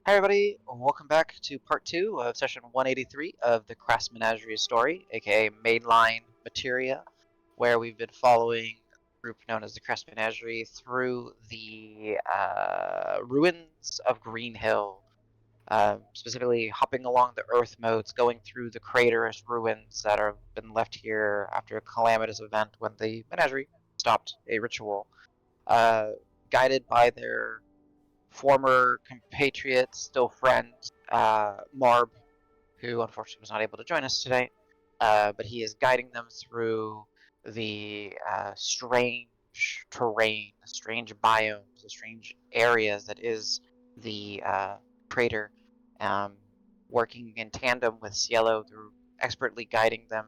Hi everybody, welcome back to part 2 of session 183 of the Crass Menagerie story, aka Mainline Materia, where we've been following a group known as the Crass Menagerie through the ruins of Green Hill, specifically hopping along the earth moats, going through the craterous ruins that have been left here after a calamitous event when the Menagerie stopped a ritual, guided by their former compatriot, still friend, Marb, who unfortunately was not able to join us today. But he is guiding them through the strange terrain, the strange biomes, the strange areas that is the crater, um, working in tandem with Cielo through expertly guiding them,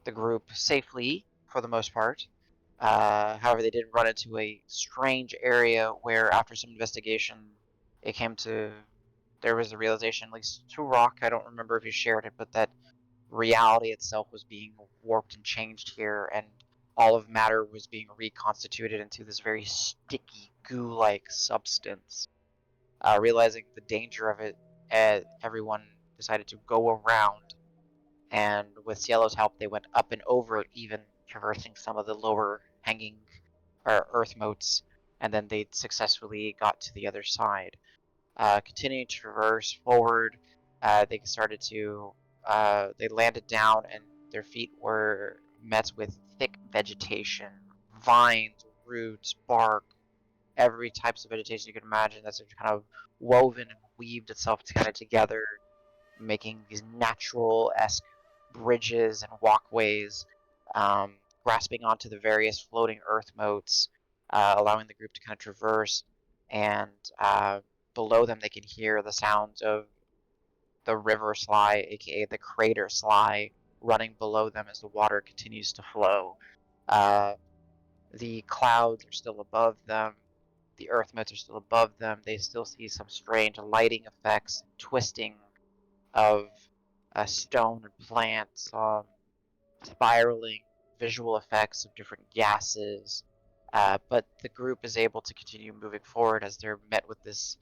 the group, safely for the most part. However, they did run into a strange area where, after some investigation, it came to there was a realization, at least to Rock. I don't remember if he shared it, but that reality itself was being warped and changed here, and all of matter was being reconstituted into this very sticky, goo-like substance. Realizing the danger of it, everyone decided to go around, and with Cielo's help, they went up and over it, even traversing some of the lower hanging earth moats, and then they successfully got to the other side. Continuing to traverse forward, they started to they landed down, and their feet were met with thick vegetation, vines, roots, bark, every types of vegetation you could imagine that's kind of woven and weaved itself kind of together, making these natural-esque bridges and walkways, grasping onto the various floating earth moats, allowing the group to kind of traverse. And below them, they can hear the sounds of the river Sly, aka the crater Sly, running below them as the water continues to flow. Uh, the clouds are still above them. The earth moats are still above them. They still see some strange lighting effects, twisting of stone and plants, spiraling visual effects of different gases. But the group is able to continue moving forward as they're met with this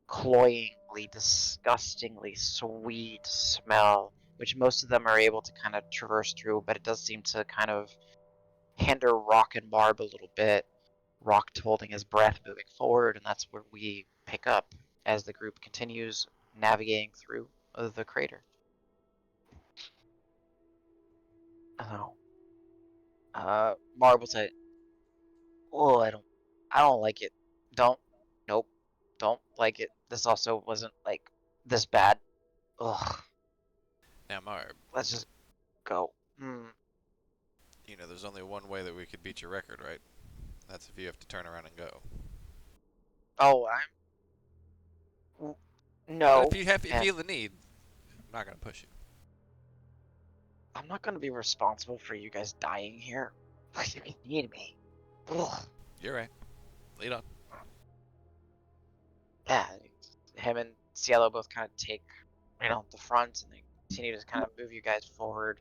cloyingly, disgustingly sweet smell, which most of them are able to kind of traverse through, but it does seem to kind of hinder Rock and Marb a little bit. Rock holding his breath moving forward, and that's where we pick up as the group continues navigating through the crater. Oh. Marb will say, "Oh, I don't like it. Don't, nope, don't like it. This also wasn't like this bad. Ugh, Now, Marb, let's just go." there's only one way that we could beat your record, right? That's if you have to turn around and go. Oh, But if no, you and feel the need, I'm not gonna push you. I'm not gonna be responsible for you guys dying here. You need me. Ugh. You're right. Lead on. Yeah, him and Cielo both kind of take, the front, and they continue to kind of move you guys forward.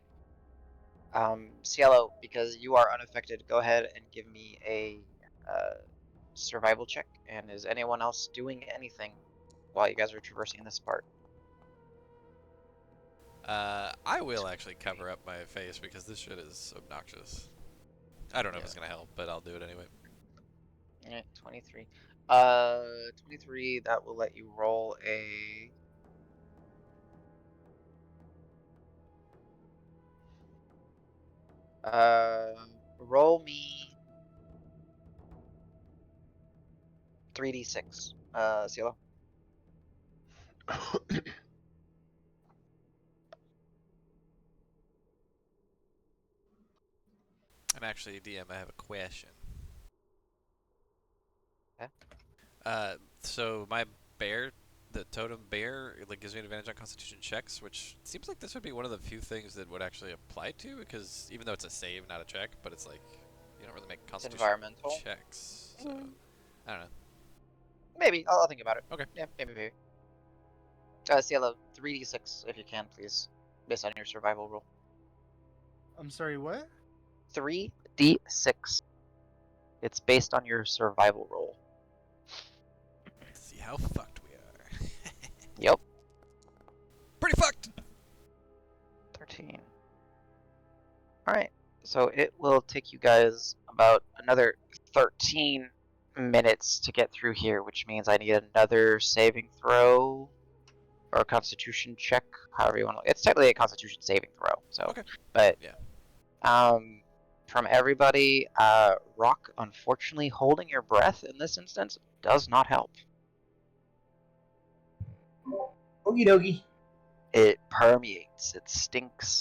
Cielo, because you are unaffected, go ahead and give me a survival check. And is anyone else doing anything while you guys are traversing this part? I will actually cover up my face because this shit is obnoxious. I don't know if Yeah. it's gonna help, but I'll do it anyway. Yeah, 23. 23, that will let you roll a... Roll me 3d6, Cielo. And actually, DM, I have a question. Okay. So my bear, the totem bear, like gives me an advantage on Constitution checks, which seems like this would be one of the few things that would actually apply to, because even though it's a save, not a check, but it's like you don't really make It's Constitution environmental. checks, so Mm, I don't know. maybe, I'll think about it. Okay. Yeah, maybe. Cielo, 3d6 if you can, please, based on your survival roll. I'm sorry, what? 3d6. It's based on your survival roll. Let's see how fucked we are. So it will take you guys about another 13 minutes to get through here, which means I need another saving throw or a constitution check, however you want to. It's technically a constitution saving throw. So, Okay. but Yeah. from everybody, Rock, unfortunately, holding your breath in this instance does not help. Okie dokie. It permeates. It stinks.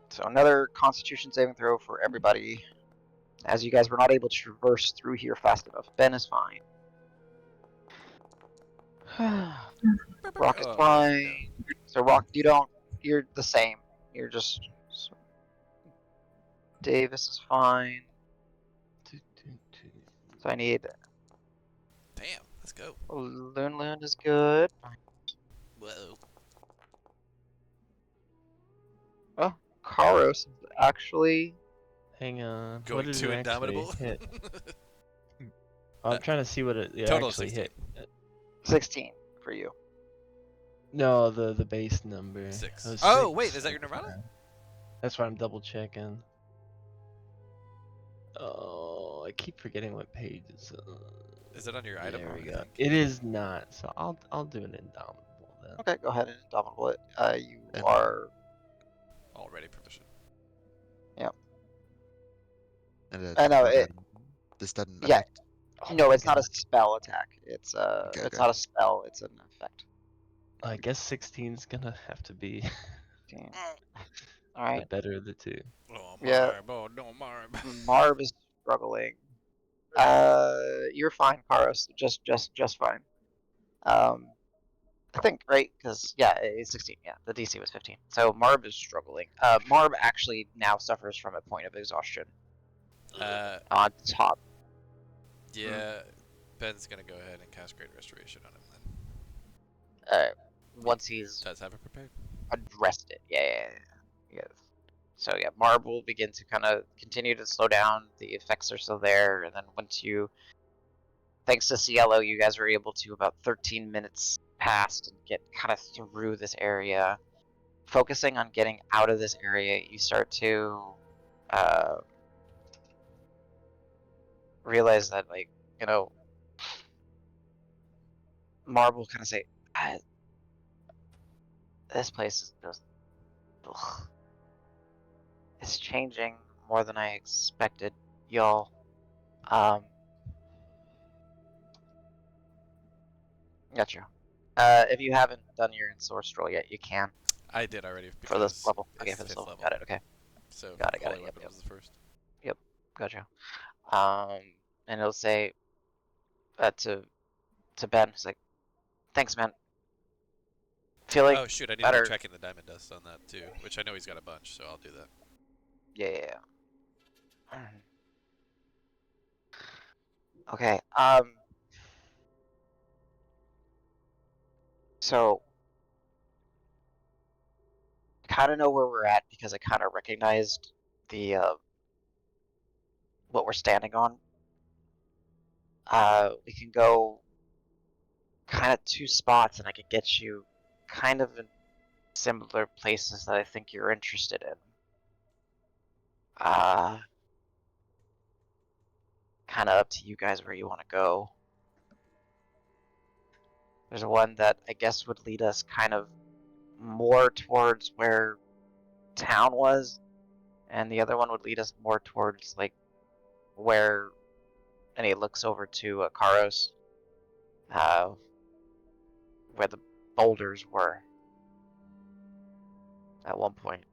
So another constitution saving throw for everybody, as you guys were not able to traverse through here fast enough. Ben is fine. Rock is Oh, fine. So Rock, you're the same. You're just. Davis is fine. So I need. Damn. Let's go. Loon is good. Whoa. Oh, Karos is actually. Hang on. Going what did too it actually indomitable. hit? I'm trying to see what it Total actually 16. hit. 16 for you. No, the base number. 6. It was Oh, 6. wait, is that your Nirvana? That's why I'm double checking. Oh, I keep forgetting what page it's on. Is it on your item? There we I go. think? It is not, so I'll do an indomitable then. Okay, go ahead and dominate it. You And- are. Already proficient. And I know so it. then this doesn't Yeah. affect. No, it's not a Okay. spell attack. It's Okay, it's okay. not a spell. It's an effect. I guess 16's gonna have to be Okay. the All right. better of the two. Oh, Yeah. Marb. Oh, no, Marb. Marb is struggling. You're fine, Karos. Just fine. I think right because yeah, it's 16. Yeah, the DC was 15. So Marb is struggling. Marb actually now suffers from a point of exhaustion on top. Yeah. Ben's gonna go ahead and cast Great Restoration on him then. Once he's Does have it prepared. addressed it. Yeah. So yeah, Marb will begin to kind of continue to slow down. The effects are still there, and then once you, thanks to Cielo, you guys were able to about 13 minutes past and get kind of through this area. Focusing on getting out of this area, you start to realize that, like, Marb will kind of say, "This place is just, ugh. It's changing more than I expected, y'all. Gotcha. If you haven't done your source roll yet, you can I did already for this because level. it's Okay, for this 5th level. level. Got it. Okay, So got it. Holy Yep, Weapon yep. was the first. Gotcha. And it'll say to Ben, it's like, "Thanks, man. Feeling Oh shoot, I need better." to be tracking the diamond dust on that too, which I know he's got a bunch, so I'll do that. Yeah. Okay. So I kind of know where we're at because I kind of recognized the what we're standing on. We can go kind of two spots, and I could get you kind of in similar places that I think you're interested in. Kind of up to you guys where you want to go. There's one that I guess would lead us kind of more towards where town was, and the other one would lead us more towards like where, and he looks over to Karos, where the boulders were at one point.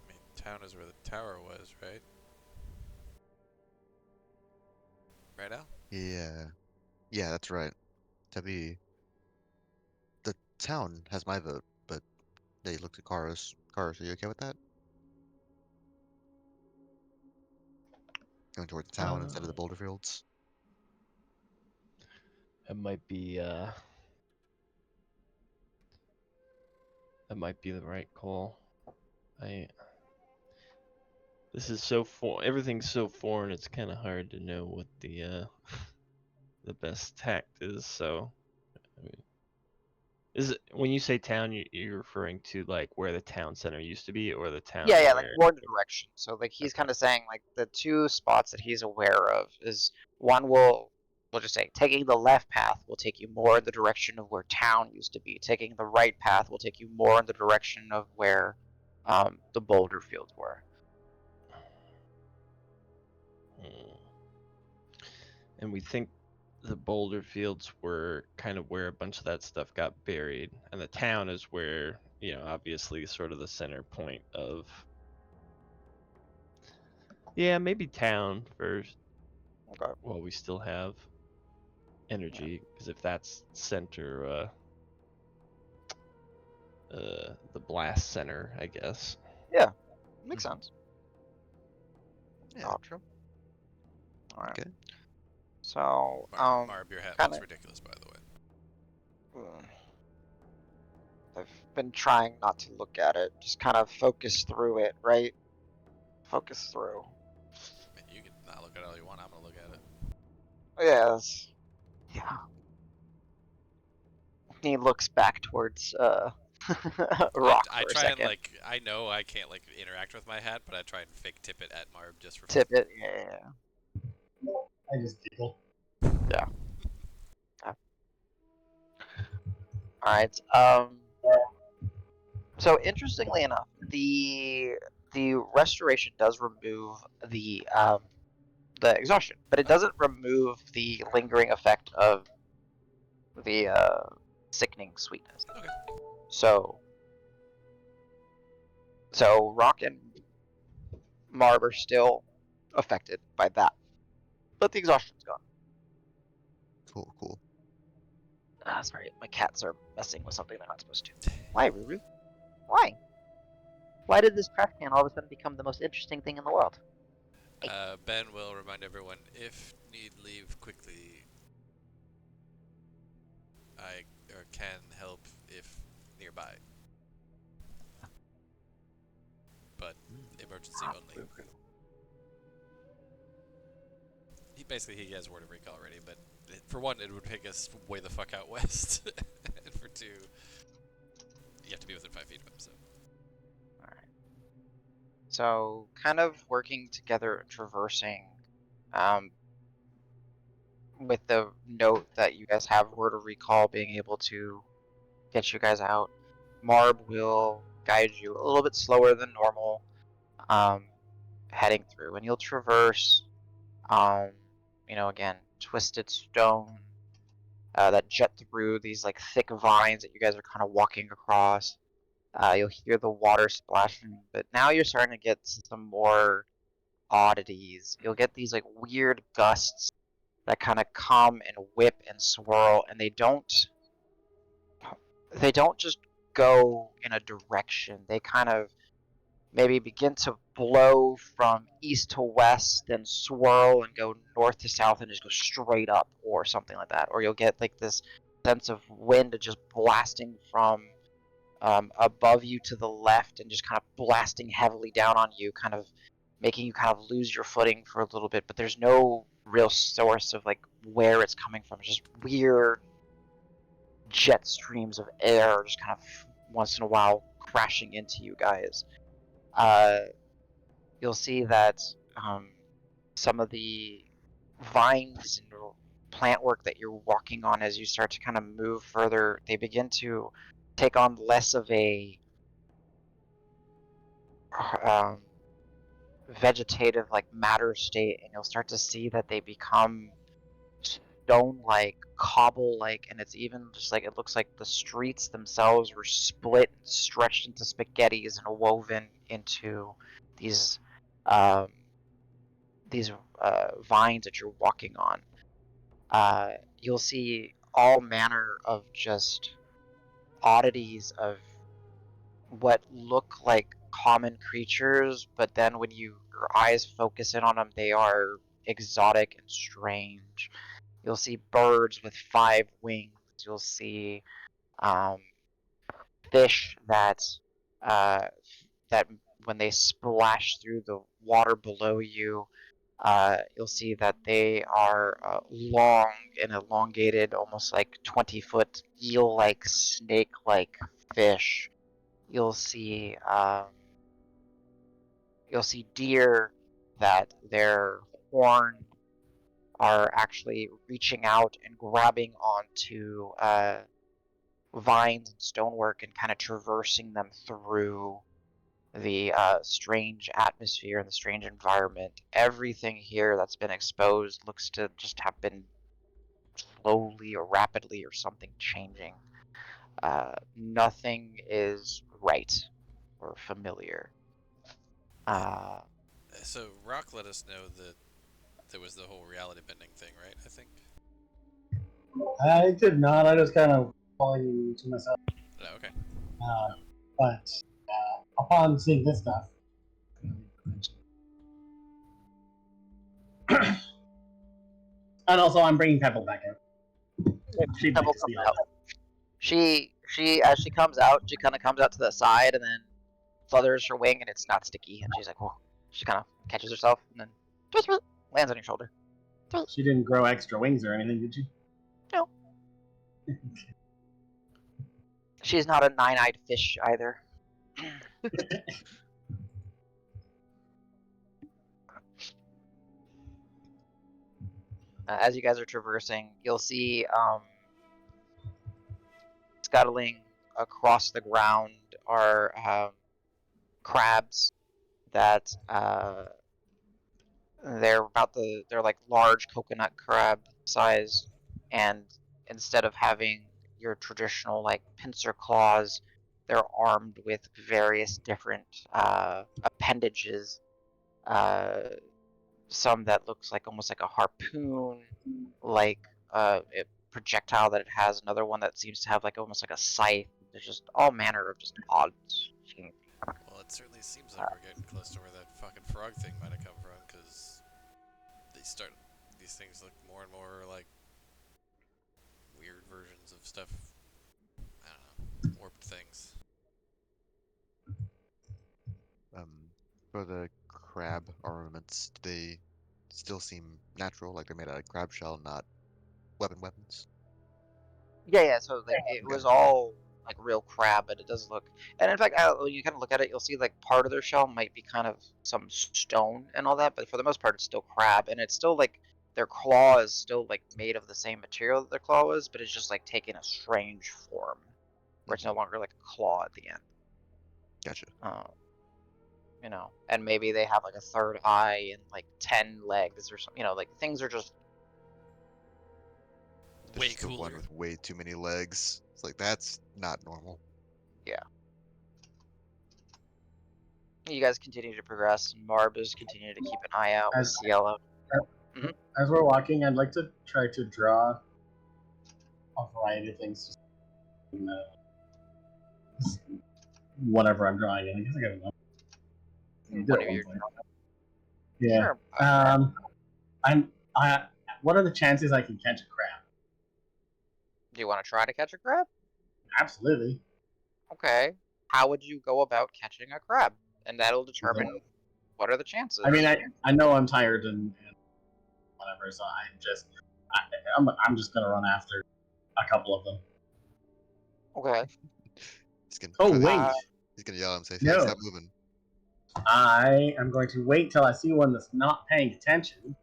I mean, town is where the tower was, right? Right, Al? Yeah. Yeah, that's right. The town has my vote, but they looked at Karos. Karos, are you okay with that? Going towards the town instead of the boulder fields? That might be the right call. This is so everything's so foreign. It's kind of hard to know what the the best tact is. So, I mean, Is it when you say town, you're referring to like where the town center used to be, or the town Yeah, like where? more the direction. So like he's Okay. kind of saying like the two spots that he's aware of is one will we'll just say taking the left path will take you more in the direction of where town used to be. Taking the right path will take you more in the direction of where the boulder fields were. Hmm. And we think the boulder fields were kind of where a bunch of that stuff got buried, and the town is where, obviously sort of the center point of. Yeah, maybe town first Okay. while we still have energy, because if that's center, the blast center, I guess. Yeah, makes sense. Yeah. Gotcha. All right. Okay. So Marb, your hat kind looks of. ridiculous, by the way. I've been trying not to look at it, just kind of focus through it, right? Focus through. I mean, you can not look at it all you want. I'm gonna look at it. Yes. Yeah. He looks back towards Rock I for a try and second. I know I can't like interact with my hat, but I try and fake tip it at Marb just for fun. Tip it. Yeah. I just giggle. Yeah. All right. So interestingly enough, the restoration does remove the exhaustion, but it doesn't remove the lingering effect of the sickening sweetness. Okay. So Rock and Marb are still affected by that, but the exhaustion's gone. Cool. Cool. Sorry, my cats are messing with something they're not supposed to. Why, Ruru? Why? Why did this trash can all of a sudden become the most interesting thing in the world? Ben will remind everyone if need leave quickly. I can help if nearby, but emergency only. He has word of recall already, but for one, it would take us way the fuck out west, and for two, you have to be within 5 feet of him. So Alright. So, kind of working together, traversing, um, with the note that you guys have word of recall being able to get you guys out. Marb will guide you a little bit slower than normal, um, heading through, and you'll traverse, um, again, twisted stone that jet through these like thick vines that you guys are kind of walking across. You'll hear the water splashing, but now you're starting to get some more oddities. You'll get these like weird gusts that kind of come and whip and swirl, and they don't just go in a direction. They kind of maybe begin to blow from east to west, then swirl and go north to south and just go straight up or something like that. Or you'll get like this sense of wind just blasting from above you to the left and just kind of blasting heavily down on you, kind of making you kind of lose your footing for a little bit. But there's no real source of like where it's coming from. It's just weird jet streams of air just kind of once in a while crashing into you guys. Uh, you'll see that some of the vines and plant work that you're walking on as you start to kind of move further, they begin to take on less of a um, vegetative like matter state, and you'll start to see that they become stone like, cobble like, and it's even just like it looks like the streets themselves were split and stretched into spaghettis and woven into these um, these vines that you're walking on. You'll see all manner of just oddities of what look like common creatures, but then when your eyes focus in on them, they are exotic and strange. You'll see birds with 5 wings. You'll see um, fish uh, that when they splash through the water below you, you'll see that they are long and elongated, almost like 20-foot eel-like, snake-like fish. You'll see deer that their horn are actually reaching out and grabbing onto vines and stonework and kind of traversing them through the strange atmosphere and the strange environment. Everything here that's been exposed looks to just have been slowly or rapidly or something changing. Nothing is right or familiar. So Rock let us know that there was the whole reality bending thing, right? I think. I did not. I just kind of falling to myself. Oh, okay. But upon seeing this stuff, and also I'm bringing Pebble back in. She'd like Pebble to see comes all out. She as she comes out, she kind of comes out to the side and then flutters her wing, and it's not sticky. And she's like, "Whoa!" She kind of catches herself and then lands on your shoulder. that. She didn't grow extra wings or anything, did she? No, she's not a nine-eyed fish either. As you guys are traversing, you'll see scuttling across the ground are crabs that they're like large coconut crab size, and instead of having your traditional like pincer claws, they're armed with various different appendages. Some that looks like almost like a harpoon, like a projectile that it has. Another one that seems to have like almost like a scythe. There's just all manner of just odd. Well, it certainly seems like we're getting close to where that fucking frog thing might have come from, because these things look more and more like weird versions of stuff. I don't know, warped things. For the crab armaments, do they still seem natural, like they're made out of crab shell, not weapons? Yeah. So like it was all like real crab, but it does look. And in fact, when you kind of look at it, you'll see like part of their shell might be kind of some stone and all that, but for the most part, it's still crab, and it's still like their claw is still like made of the same material that their claw was, but it's just like taking a strange form, where it's no longer like a claw at the end. Gotcha. And maybe they have like a third eye and like 10 legs or something. Like things are just. There's Way just the one cooler. with way too many legs. It's like, that's not normal. Yeah. You guys continue to progress, and Marb is continuing to keep an eye out with Cielo. As we're walking, I'd like to try to draw a variety of things. Whatever I'm drawing, I guess I gotta know. What are you? Yeah. Sure. What are the chances I can catch a crab? Do you want to try to catch a crab? Absolutely. Okay. How would you go about catching a crab? And that'll determine what are the chances. I mean, I know I'm tired and whatever, so I'm just gonna run after a couple of them. Okay. Wait. He's gonna yell at him and say, No. stop moving. I am going to wait till I see one that's not paying attention.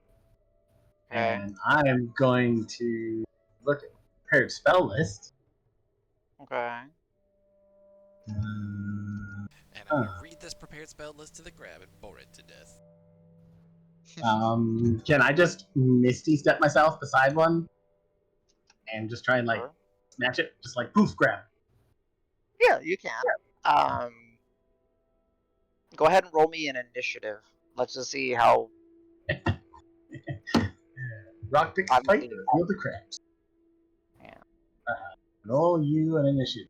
Okay. And I am going to look at the prepared spell list. Okay. And I'm gonna read this prepared spell list to the crab and bore it to death. Can I just Misty Step myself beside one and just try and like snatch it, just like poof, grab? Yeah, you can. Go ahead and roll me an initiative. Let's just see how. Rock picks fight, field the crabs. Yeah. Roll you an initiative.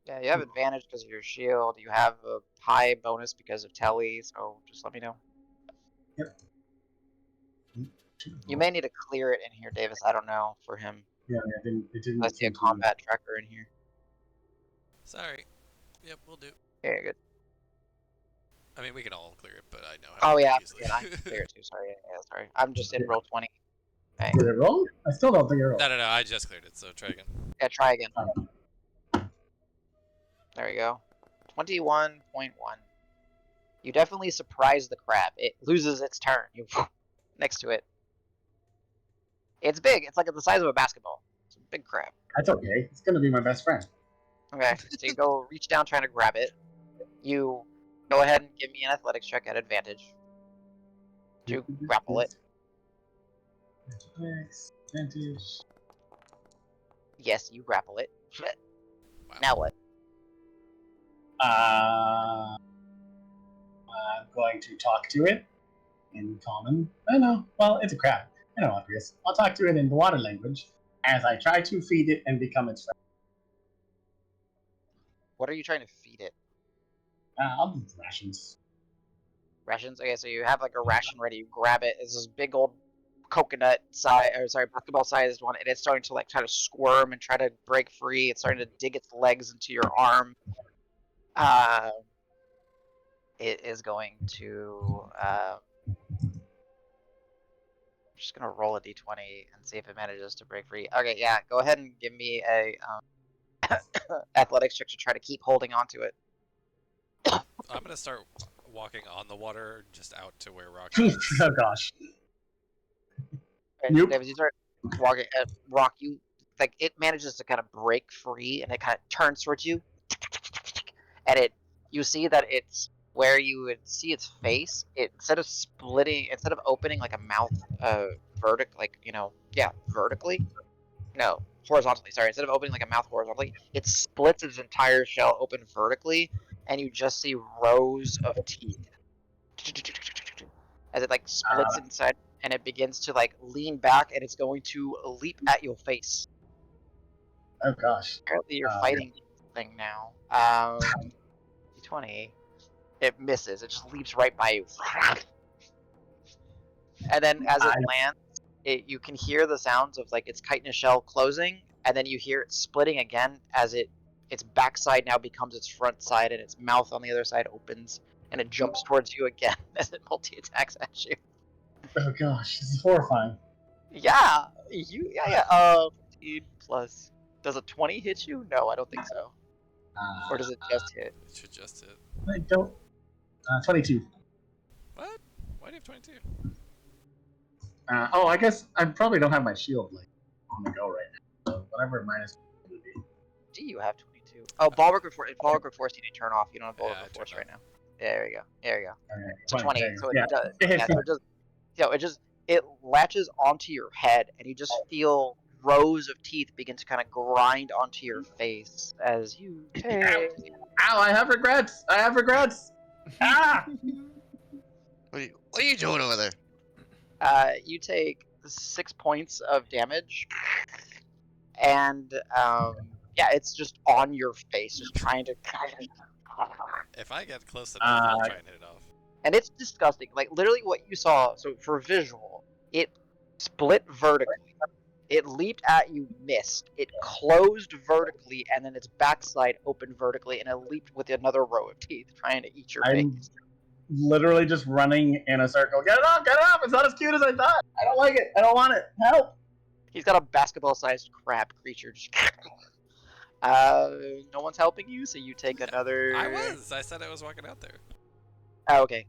Yeah, you have advantage because of your shield. You have a high bonus because of Telly, so just let me know. Yep. You may need to clear it in here, Davis. I don't know for him. Yeah, it didn't. I see a combat tracker in here. Sorry. Yep, we'll do. Okay, good. I mean, we can all clear it, but I know Oh how yeah, easily. I can clear it too. Sorry, yeah, sorry. I'm just in roll 20. Okay. Did it roll? I still don't think it rolled. No, I just cleared it, so try again. Yeah, try again. Alright. There we go. 21.1. You definitely surprise the crab. It loses its turn. You next to it. It's big. It's like the size of a basketball. It's a big crab. That's okay. It's gonna be my best friend. Okay, so you go reach down trying to grab it. You go ahead and give me an athletics check at advantage to grapple it. Advantage. Yes, you grapple it. Wow. Now what? I'm going to talk to it in common. I know. Well, it's a crab. I know, obvious. I'll talk to it in the water language as I try to feed it and become its friend. What are you trying to feed it? I'll do rations. Rations? Okay, so you have like a ration ready. You grab it. It's this big old coconut size, or sorry, basketball sized one, and it's starting to like try to squirm and try to break free. It's starting to dig its legs into your arm. It is going to. I'm just gonna roll a d20 and see if it manages to break free. Okay, yeah, go ahead and give me a athletics check to try to keep holding on to it. I'm gonna start walking on the water, just out to where Rock is. Oh gosh. Okay, Nope. David, you start walking at Rock. You like it manages to kind of break free, and it kind of turns towards you, and you see that it's where you would see its face. It instead of opening like a mouth, vertically. No, horizontally. Sorry, instead of opening like a mouth horizontally, it splits its entire shell open vertically, and you just see rows of teeth as it like splits inside, and it begins to like lean back, and it's going to leap at your face. Oh gosh. Apparently, you're fighting this thing now. D20. It misses. It just leaps right by you. And then as it lands, you can hear the sounds of like its chitinous shell closing, and then you hear it splitting again as its backside now becomes its front side, and its mouth on the other side opens, and it jumps towards you again as it multi-attacks at you. Oh gosh, this is horrifying. Yeah, 15 plus. Does a 20 hit you? No, I don't think so. Or does it just hit? It should just hit. I don't. 22. What? Why do you have 22? I guess I probably don't have my shield like on the go right now. So whatever minus would be. Do you have 22? Oh, Bulwark of Force you need to turn off. You don't have Bulwark Yeah, of I Force turned right now. There you go. There you go. Alright, So 20. there you So go. it Yeah, does. it hits Yeah, me. so it just it latches onto your head, and you just feel rows of teeth begin to kind of grind onto your face as you take. Ow! I have regrets. I have regrets. Ah! What are you doing over there? You take 6 points of damage, and yeah, it's just on your face, just trying to. If I get close enough, I'll Uh, try and hit it off. And it's disgusting. Like literally, what you saw. So for visual, it split vertically. It leaped at you, missed. It closed vertically, and then its backside opened vertically, and it leaped with another row of teeth, trying to eat your I'm face. literally just running in a circle. Get it off! Get it off! It's not as cute as I thought. I don't like it. I don't want it. Help! He's got a basketball-sized crab creature. Just no one's helping you, so you take another. I was. I said I was walking out there. Oh, okay.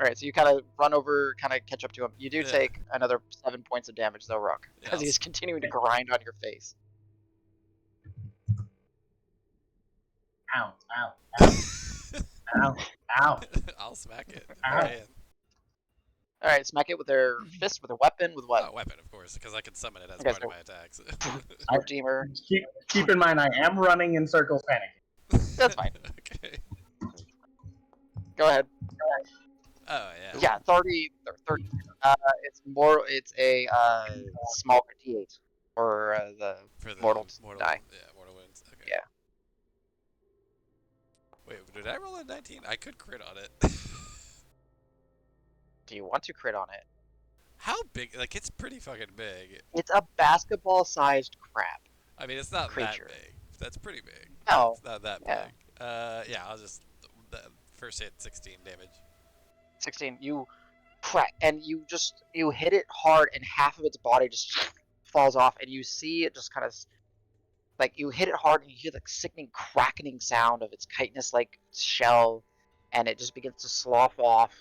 All right, so you kind of run over, kind of catch up to him. You do Yeah. take another 7 points of damage, though, Rook, Yeah, as he's continuing to grind on your face. Ow! Ow! Ow! Ow! Ow! I'll smack it. Ow. Okay. All right, smack it with their fist, with a weapon, with what? Oh, weapon, of course, because I can summon it as Okay, part of so- my attacks. Redeemer. Keep in mind, I am running in circles, panicking. That's fine. Okay. Go ahead. Oh yeah. Yeah, 30. It's a small D8 for the For the mortal die. Yeah, mortal wounds. Okay. Yeah. Wait, did I roll a 19? I could crit on it. Do you want to crit on it? How big? Like, it's pretty fucking big. It's a basketball-sized crab. I mean, it's not Creature. that big. That's pretty big. No. It's not that Yeah. big. Yeah, I'll just First hit, 16 damage. 16. You and you hit it hard, and half of its body just falls off, and you see it just kind of like you hit it hard, and you hear the sickening cracking sound of its chitinous like shell, and it just begins to slough off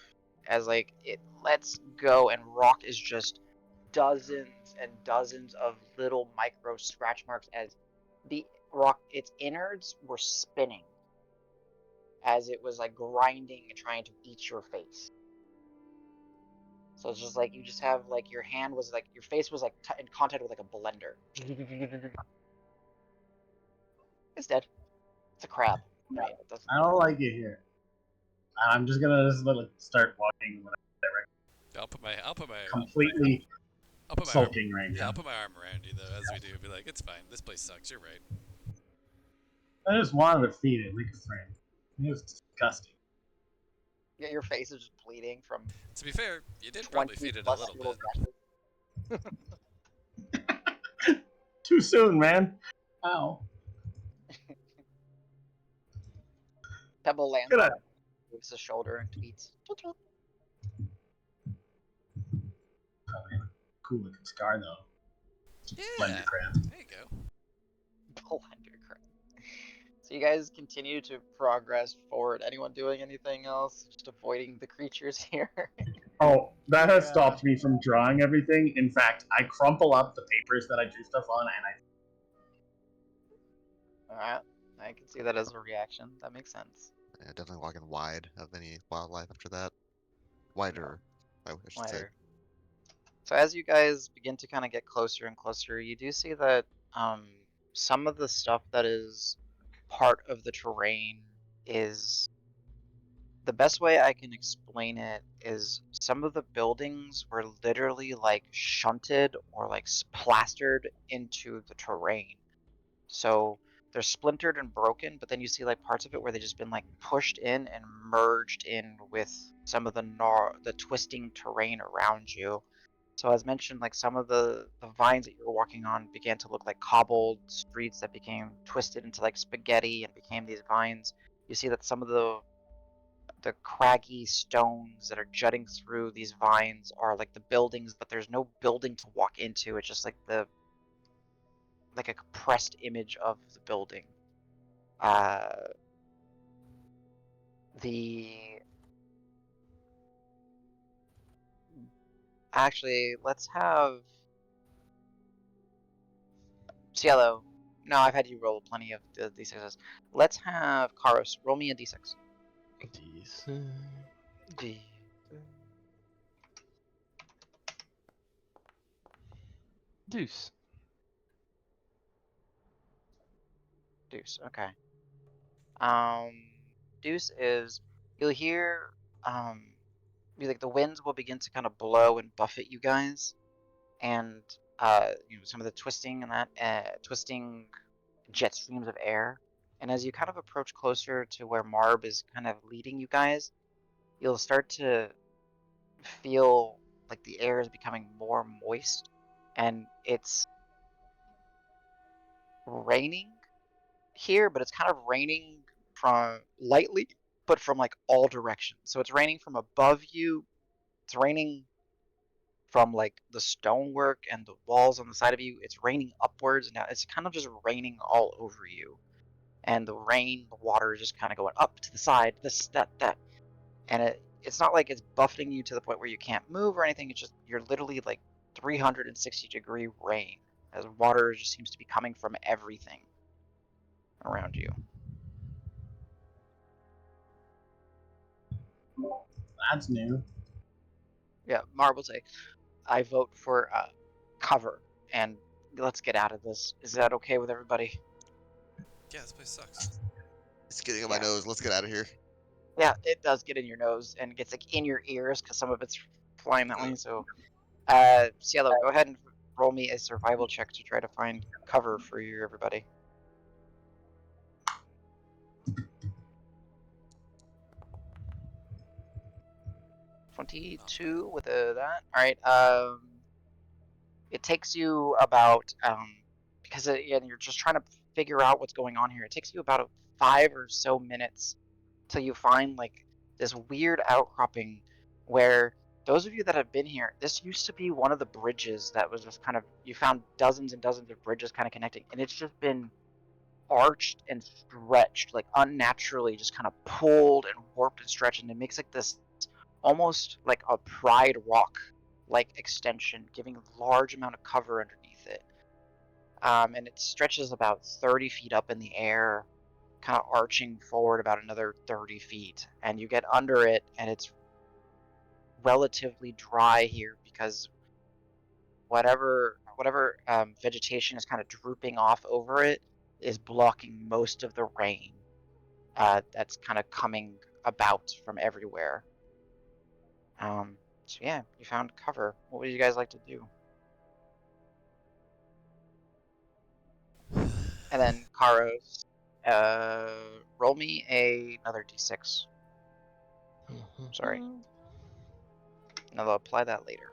as like it lets go, and rock is just dozens and dozens of little micro scratch marks as the rock, its innards were spinning as it was like grinding and trying to eat your face. So it's just like you just have like your hand was like your face was like in contact with like a blender. It's dead. It's a crab, right? It doesn't. I don't like it here. I'm just gonna start walking when I'll put my I'm completely I'll put my arm, sulking right yeah, now. I'll put my arm around you though as we do. Be like, it's fine. This place sucks. You're right. I just wanted to feed it like a friend. It was disgusting. Yeah, your face is just bleeding from To be fair, you did 20 probably feed it a plus little little bit. gashes. Too soon, man. Ow. Pebble lands Get on out. it, moves his shoulder and tweets. Probably a cool looking scar though. Yeah. Blender crab. There you go. Blender crab. So you guys continue to progress forward. Anyone doing anything else? Just avoiding the creatures here. Oh, that has Yeah. stopped me from drawing everything. In fact, I crumple up the papers that I drew stuff on, and Alright, I can see that as a reaction. That makes sense. Yeah, definitely walking wide of any wildlife after that. Wider, I should say. Wider. So as you guys begin to kind of get closer and closer, you do see that some of the stuff that is part of the terrain is the best way I can explain it is some of the buildings were literally like shunted or like plastered into the terrain. So they're splintered and broken, but then you see like parts of it where they've just been like pushed in and merged in with some of the twisting terrain around you. So as mentioned, like some of the vines that you were walking on began to look like cobbled streets that became twisted into like spaghetti and became these vines. You see that some of the craggy stones that are jutting through these vines are like the buildings, but there's no building to walk into. It's just like a compressed image of the building. The Actually, let's have Cielo. No, I've had you roll plenty of the d6s. Let's have Karos roll me a d6. Decent. Deuce. Deuce. Okay. Deuce is you'll hear like the winds will begin to kind of blow and buffet you guys, and some of the twisting and that twisting jet streams of air. And as you kind of approach closer to where Marb is kind of leading you guys, you'll start to feel like the air is becoming more moist, and it's raining here, but it's kind of raining from lightly, but from like all directions. So it's raining from above you. It's raining from like the stonework and the walls on the side of you. It's raining upwards, and now it's kind of just raining all over you. And the water is just kind of going up to the side, this, that, and it's not like it's buffeting you to the point where you can't move or anything. It's just you're literally like 360-degree rain, as water just seems to be coming from everything around you. that's new. Yeah, Marb will say, I vote for cover, and let's get out of this. Is that okay with everybody? Yeah, this place sucks. It's getting on my Yeah. nose. Let's get out of here. Yeah, it does get in your nose and gets like in your ears because some of it's flying that way. So, Cielo, go ahead and roll me a survival check to try to find cover for you, everybody. $22 with that. All right. It takes you about because again you're just trying to figure out what's going on here. It takes you about 5 or so minutes till you find like this weird outcropping where those of you that have been here, this used to be one of the bridges that was just kind of, you found dozens and dozens of bridges kind of connecting, and it's just been arched and stretched, like unnaturally, just kind of pulled and warped and stretched, and it makes like this almost like a pride rock like extension, giving a large amount of cover underneath it. And it stretches about 30 feet up in the air, kind of arching forward about another 30 feet, and you get under it, and it's relatively dry here because whatever vegetation is kind of drooping off over it is blocking most of the rain that's kind of coming about from everywhere. So yeah, you found cover. What would you guys like to do? And then Karos, roll me another d6. Sorry. And I'll apply that later.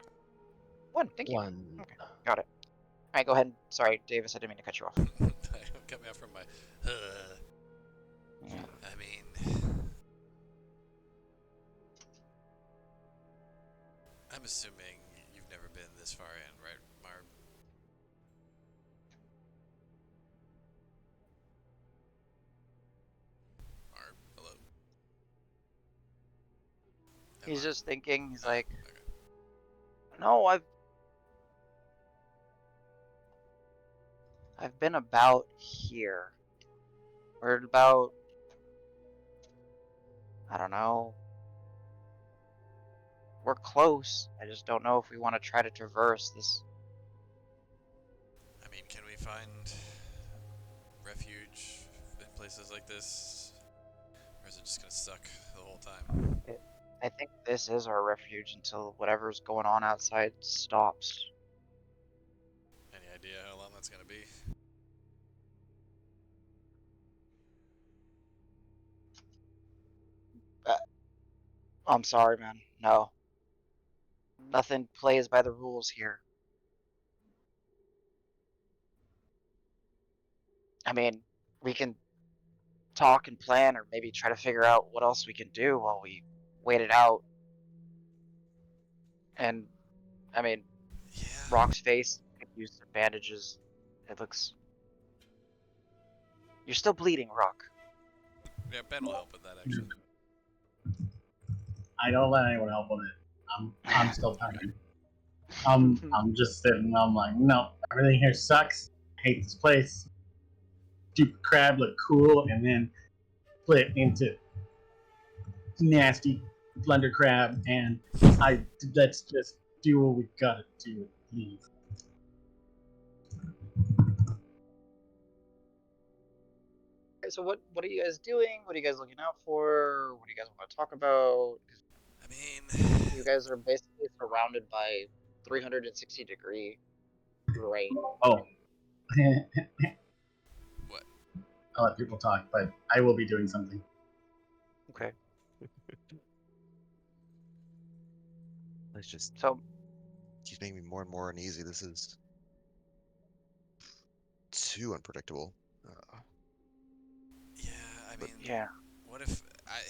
1, thank you. 1. Okay, got it. All right, go ahead. Sorry, Davis, I didn't mean to cut you off. Cut me off from my. Yeah. I mean, I'm assuming you've never been this far in, right, Marb? Marb, hello. Hey, He's Marb. just thinking. He's Oh, like, okay. no, I've been about here. We're about, I don't know. We're close. I just don't know if we want to try to traverse this. I mean, can we find refuge in places like this? Or is it just gonna suck the whole time? I think this is our refuge until whatever's going on outside stops. Any idea how long that's gonna be? I'm sorry, man. No. Nothing plays by the rules here. I mean, we can talk and plan, or maybe try to figure out what else we can do while we wait it out. And, I mean, Yeah. Rock's face could use some bandages. It looks... You're still bleeding, Rock. Yeah, Ben will help with that actually. I don't let anyone help with it. I'm still tired. I'm just sitting. I'm like, no, everything here sucks. I hate this place. Stupid crab look cool, and then split into nasty blender crab, and let's just do what we gotta do. Leave. Okay, so what are you guys doing? What are you guys looking out for? What do you guys want to talk about? I mean, You guys are basically surrounded by 360-degree rain. Oh, what? I'll let people talk, but I will be doing something. Okay. It's just So, keeps making me more and more uneasy. This is too unpredictable. Yeah, I mean, yeah. what if I?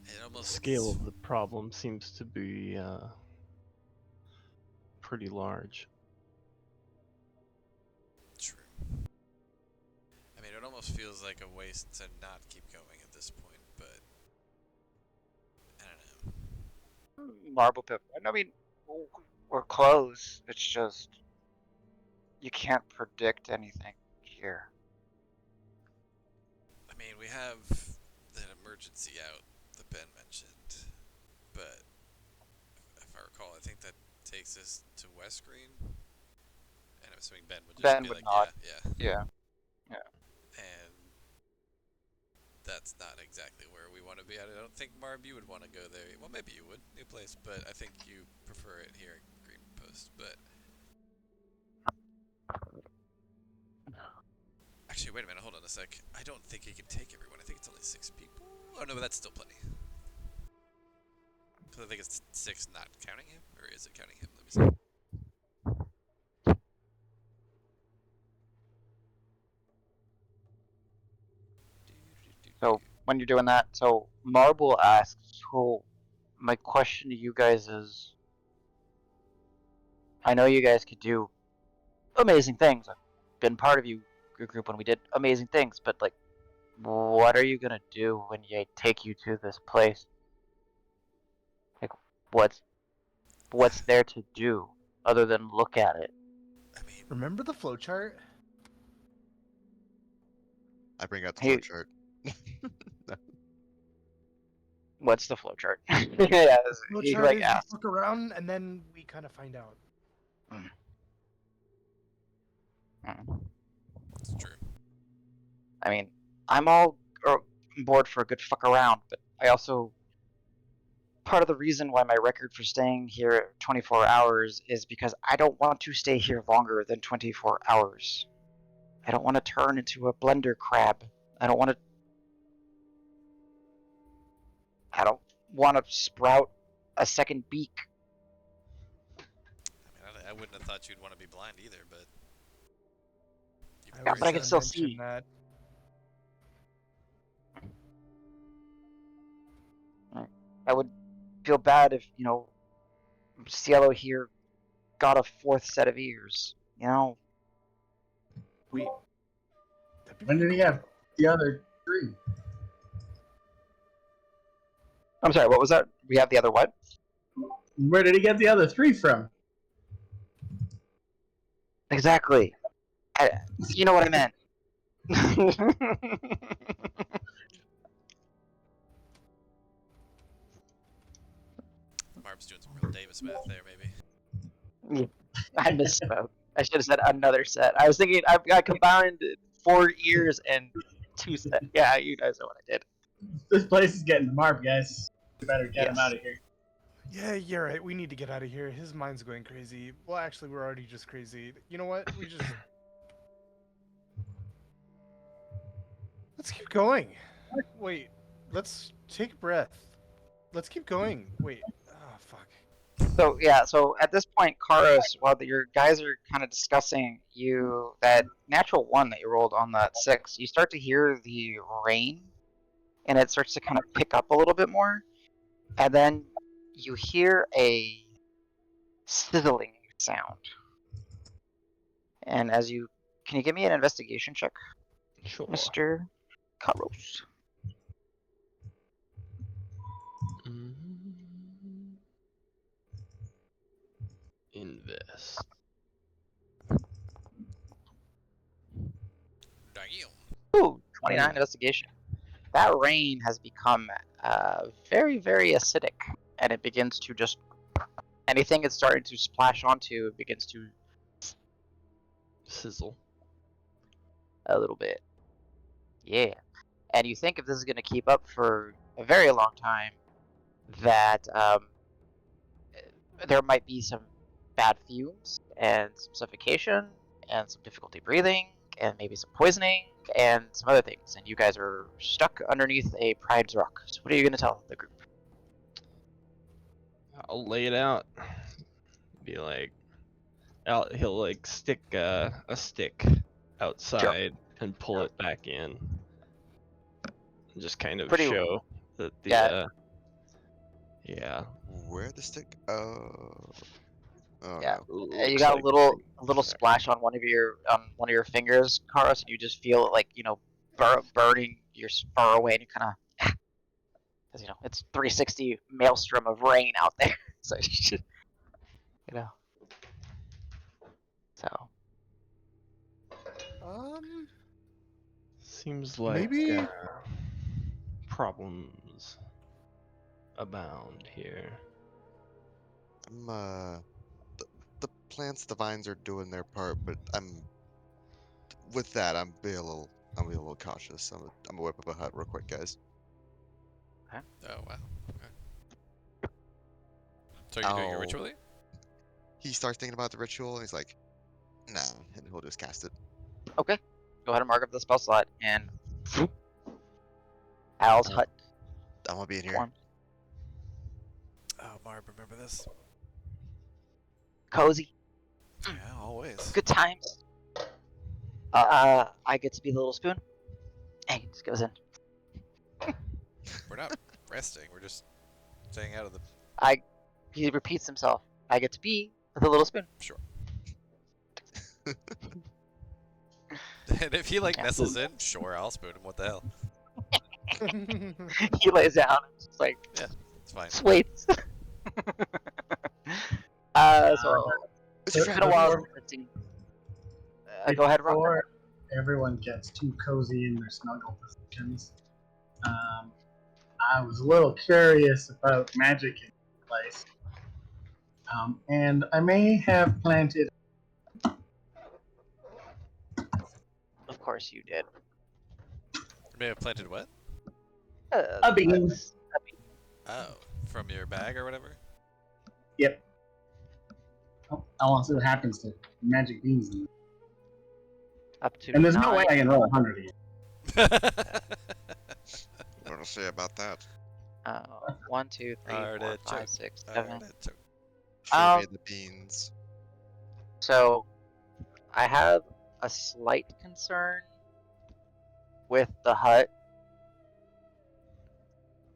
It The almost scale of the problem seems to be pretty large. True. I mean, it almost feels like a waste to not keep going at this point, but I don't know. Marble pip. I mean, we're close. It's just you can't predict anything here. I mean, we have that emergency out that Ben mentioned, but if I recall, I think that takes us to West Green, and I'm assuming Ben would just Ben be would like, not. yeah, Yeah. and that's not exactly where we want to be at. I don't think, Marb, you would want to go there. Well, maybe you would, new place, but I think you prefer it here at Green Post. But actually, wait a minute, hold on a sec. I don't think he can take everyone. I think it's only 6 people. Oh no, but that's still plenty. Because I think it's 6 not counting him, or is it counting him? Let me see. So when you're doing that, so Marb will ask, so my question to you guys is, I know you guys could do amazing things. I've been part of your group when we did amazing things, but like, what are you gonna do when you take you to this place? Like, what's there to do other than look at it? I mean, Remember the flowchart? I bring out the Hey, flowchart. what's the flowchart? Yeah, he Flowchart like is you asks. look around and then we kind of find out. it's true. I mean, I'm all on board for a good fuck around, but I also part of the reason why my record for staying here 24 hours is because I don't want to stay here longer than 24 hours. I don't want to turn into a blender crab. I don't want to. I don't want to sprout a second beak. I mean, I wouldn't have thought you'd want to be blind either, but you I Yeah, was but I can gonna still mention see. that. I would feel bad if Cielo here got a fourth set of ears. Wait. That'd be When pretty did he cool. have the other 3? I'm sorry. What was that? We have the other what? Where did he get the other 3 from? Exactly. You know what I meant. Marb's doing some real Davis math there, maybe. I misspoke. I should have said another set. I was thinking I combined 4 ears and 2 sets. Yeah, you guys know what I did. This place is getting Marb, guys. We better get him Yes. out of here. Yeah, you're right. We need to get out of here. His mind's going crazy. Well, actually, we're already just crazy. You know what? Let's keep going. Wait. Let's take a breath. Let's keep going. Wait. Oh, fuck. So yeah, so at this point, Karos, while your guys are kind of discussing that natural 1 that you rolled on that 6, you start to hear the rain, and it starts to kind of pick up a little bit more, and then you hear a sizzling sound. And can you give me an investigation check, Sure. Mr. Karos? Mm. Invest. Damn. Ooh, 29 investigation. That rain has become very, very acidic, and it begins to just anything it's starting to splash onto begins to Sizzle. a little bit. Yeah, and you think if this is going to keep up for a very long time, that there might be some bad fumes and some suffocation and some difficulty breathing and maybe some poisoning and some other things, and you guys are stuck underneath a pride's rock. So what are you going to tell the group? I'll lay it out. Be like, he'll like stick a stick outside and pull it back in. And just kind of Pretty- show that the yeah. Yeah. Where the stick? Oh. Oh Yeah. no. You Looks got like a little splash on one of your fingers, Karos, and you just feel it like burning your spur away, and you kind of because it's 360 maelstrom of rain out there, so you should, so Seems like Maybe- problems abound here. The plants, the vines are doing their part, but with that, I'm be a little cautious. I'm gonna whip up a hut real quick, guys. Oh wow. Okay. So you're doing it Ow. ritually? He starts thinking about the ritual, and he's like, "Nah," and he'll just cast it. okay, go ahead and mark up the spell slot, and Al's hut I'm gonna be in here. forms. Oh, Marb, remember this? Cozy, Yeah, always. good times. I get to be the little spoon, and he just goes in. We're not resting. We're just staying out of the. He repeats himself. I get to pee with a little spoon. Sure. And if he like Yeah. nestles in, sure, I'll spoon him. What the hell? He lays down and just like Yeah, it's fine. waits. So It's Sure. it's been a while Before- since I've seen. Go ahead, Rock. Before everyone gets too cozy in their snuggle positions, I was a little curious about magic in the place. And I may have planted. Of course you did. You may have planted what? A bean. A bean. Oh, from your bag or whatever. Yep. Oh, I want to see what happens to magic beans. Up to And there's no 9. way I can roll 100 again. What to say about that? 1, 2, 3, 4, Artichoke. 5, 6, 7. Artichoke. Show me the beans. So I have a slight concern with the hut.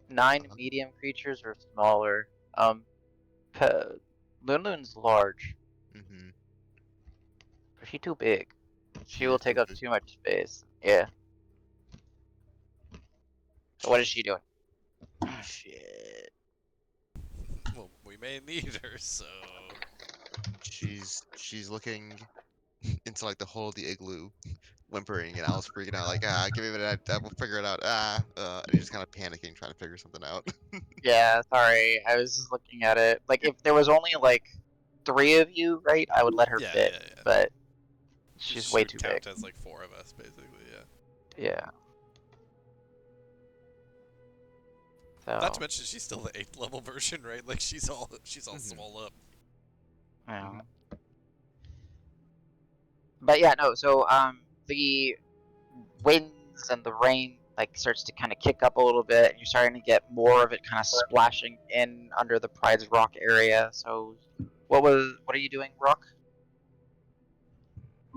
9 Uh-huh. medium creatures or smaller. Lun's large. Mm-hmm. She's too big. She She will is take too up big. too much space. Yeah. So what is she doing? Shit. Well, we may need her, so. She's looking into like the hole of the igloo, whimpering, and Al's freaking out like, give me a minute, I will figure it out. And he's just kind of panicking, trying to figure something out. Yeah, sorry. I was just looking at it. Like, if there was only, like, 3 of you, right, I would let her Yeah, fit. yeah, yeah. But She she's way should too count big. as like 4 of us, basically. Yeah. Yeah. So, Not to mention she's still the 8th level version, right? Like she's all Mhm. swole up. yeah. But yeah, no, so, the winds and the rain, like, starts to kind of kick up a little bit, and you're starting to get more of it kind of splashing in under the Pride's Rock area. So, what are you doing, Rock?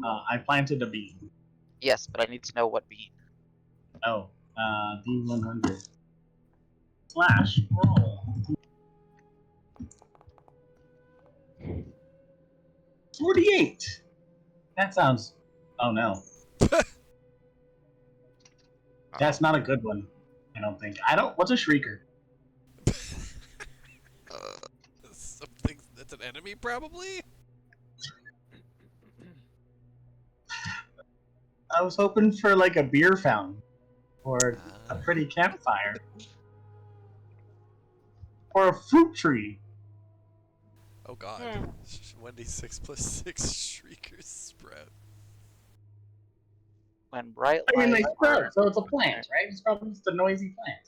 I planted a bean. Yes, but I need to know what bean. Oh, D100. Slash roll. 48. That sounds. Oh no. That's not a good one. I don't think. I don't. What's a shrieker? Something that's an enemy, probably. I was hoping for like a beer fountain or a Ah. pretty campfire or a fruit tree. Oh God. 1d6 plus 6 shriekers sprout. When bright I mean, they light sprout, so it's a plant, right? It's probably just a noisy plant.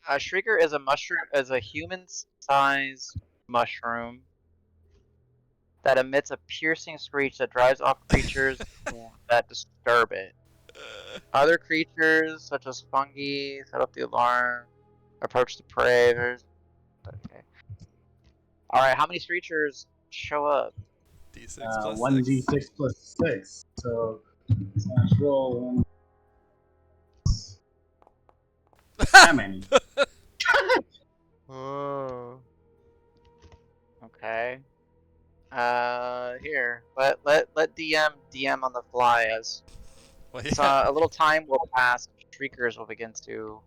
a shrieker is a mushroom, is a human-sized mushroom that emits a piercing screech that drives off creatures that disturb it. Other creatures, such as fungi, set up the alarm, approach the prey. Okay. Alright, how many creatures show up? D6 plus 1d6 6. plus 6. So, slash roll. That many. Oh. Okay. Here. Let DM on the fly as Well, so yeah. a little time will pass. Shriekers will begin to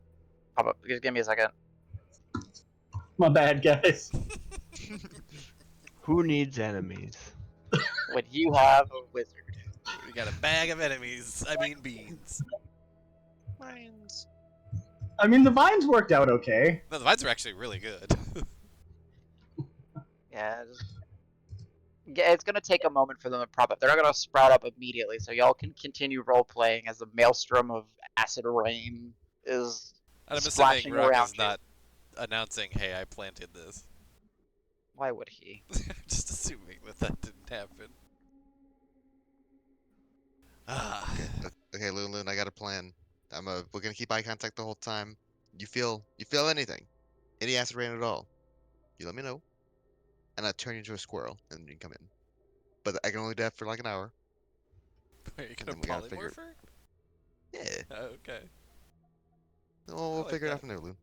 pop up. Just give me a second. My bad, guys. Who needs enemies? When you have a wizard. We got a bag of enemies. I mean beans. Mines. I mean, the vines worked out okay. No, the vines are actually really good. Yeah, it's gonna take a moment for them to prop up. They're not gonna sprout up immediately, so y'all can continue role playing as the maelstrom of acid rain is And I'm assuming splashing Rock around is not announcing, "Hey, I planted this." Why would he? Just assuming that didn't happen. Ah. Okay, Lulun, I got a plan. We're gonna keep eye contact the whole time. You feel anything, any acid rain at all? You let me know, and I turn you into a squirrel, and you can come in. But I can only do that for like an hour. Are you And gonna then we gotta figure- polymorph her? Yeah. Oh, okay. Oh, we'll like figure it that. out from there, Lou.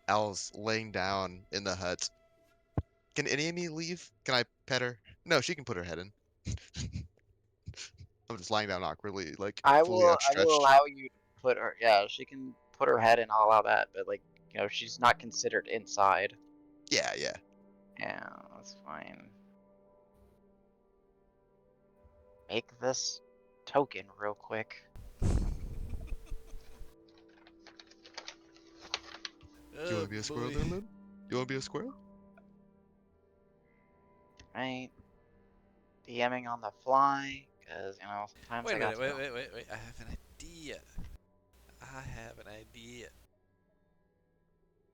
Al's laying down in the hut. Can any of me leave? Can I pet her? No, she can put her head in. I'm just lying down awkwardly, like I fully will outstretched. allow you to put her. Yeah, she can put her head in. I'll allow that, but like she's not considered inside. Yeah, yeah. Yeah, that's fine. Make this token real quick. Do you want to be a squirrel boy. there, Lou? You want to be a squirrel? Right. DMing on the fly, because sometimes Wait I a got minute, to. wait. I have an idea.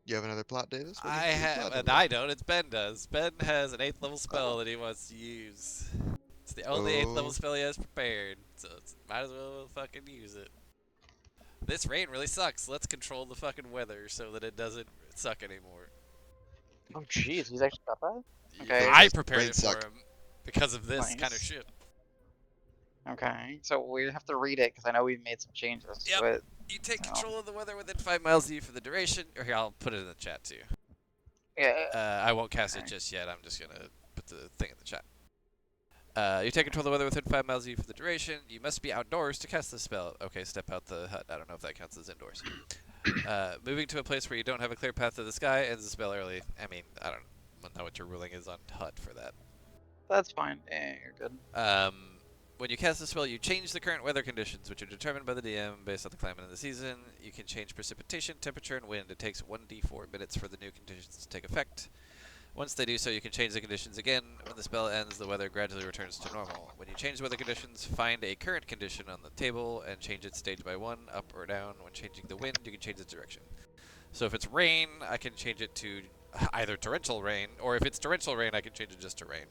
You have another plot, Davis? What do you I what are you have, plotting and over I don't. It's Ben does. Ben has an 8th level spell that he wants to use. It's the only 8th level Oh. spell he has prepared, so might as well fucking use it. This rain really sucks. Let's control the fucking weather so that it doesn't suck anymore. Oh, jeez, he's actually got that. Yeah, Okay. I Does prepared rain it for suck? him because of this kind of Nice. shit. Okay, so we have to read it because I know we've made some changes Yep. to it. You take So, control of the weather within 5 miles of you for the duration. Or here, I'll put it in the chat too. yeah. I won't cast it Okay. just yet. I'm just gonna put the thing in the chat. You take control of the weather within 5 miles of you for the duration. You must be outdoors to cast the spell. Okay, step out the hut. I don't know if that counts as indoors. Moving to a place where you don't have a clear path to the sky ends the spell early. I mean, I don't know what your ruling is on hut for that. That's fine. Yeah, you're good. When you cast the spell, you change the current weather conditions, which are determined by the DM based on the climate of the season. You can change precipitation, temperature, and wind. It takes 1d4 minutes for the new conditions to take effect. Once they do so, you can change the conditions again. When the spell ends, the weather gradually returns to normal. When you change the weather conditions, find a current condition on the table and change it stage by 1, up or down. When changing the wind, you can change its direction. So if it's rain, I can change it to either torrential rain, or if it's torrential rain, I can change it just to rain.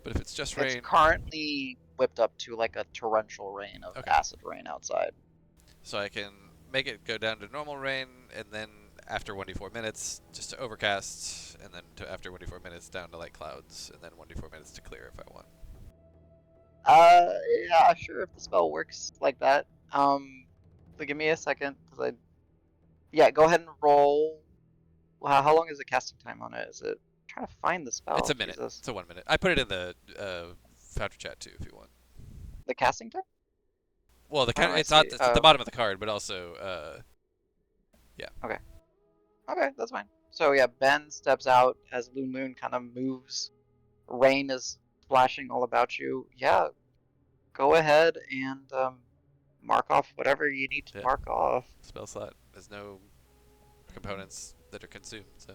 But if it's just rain... It's currently whipped up to like a torrential rain of acid rain outside. So I can make it go down to normal rain, and then after 1d4 minutes, just to overcast, and then after 1d4 minutes down to light clouds, and then 1d4 minutes to clear if I want. Yeah, sure, if the spell works like that. So give me a second, because yeah, go ahead and roll. How long is the casting time on it? Is it... trying to find the spell. It's a minute. Jesus. It's a 1 minute. I put it in the Founder chat too, if you want. The casting time? Well, Oh, I it's at see. the bottom of the card, but also, yeah. Okay, that's fine. So yeah, Ben steps out as Loon Loon kind of moves. Rain is splashing all about you. Yeah, go ahead and mark off whatever you need to Yeah. mark off. Spell slot. There's no components that are consumed, so.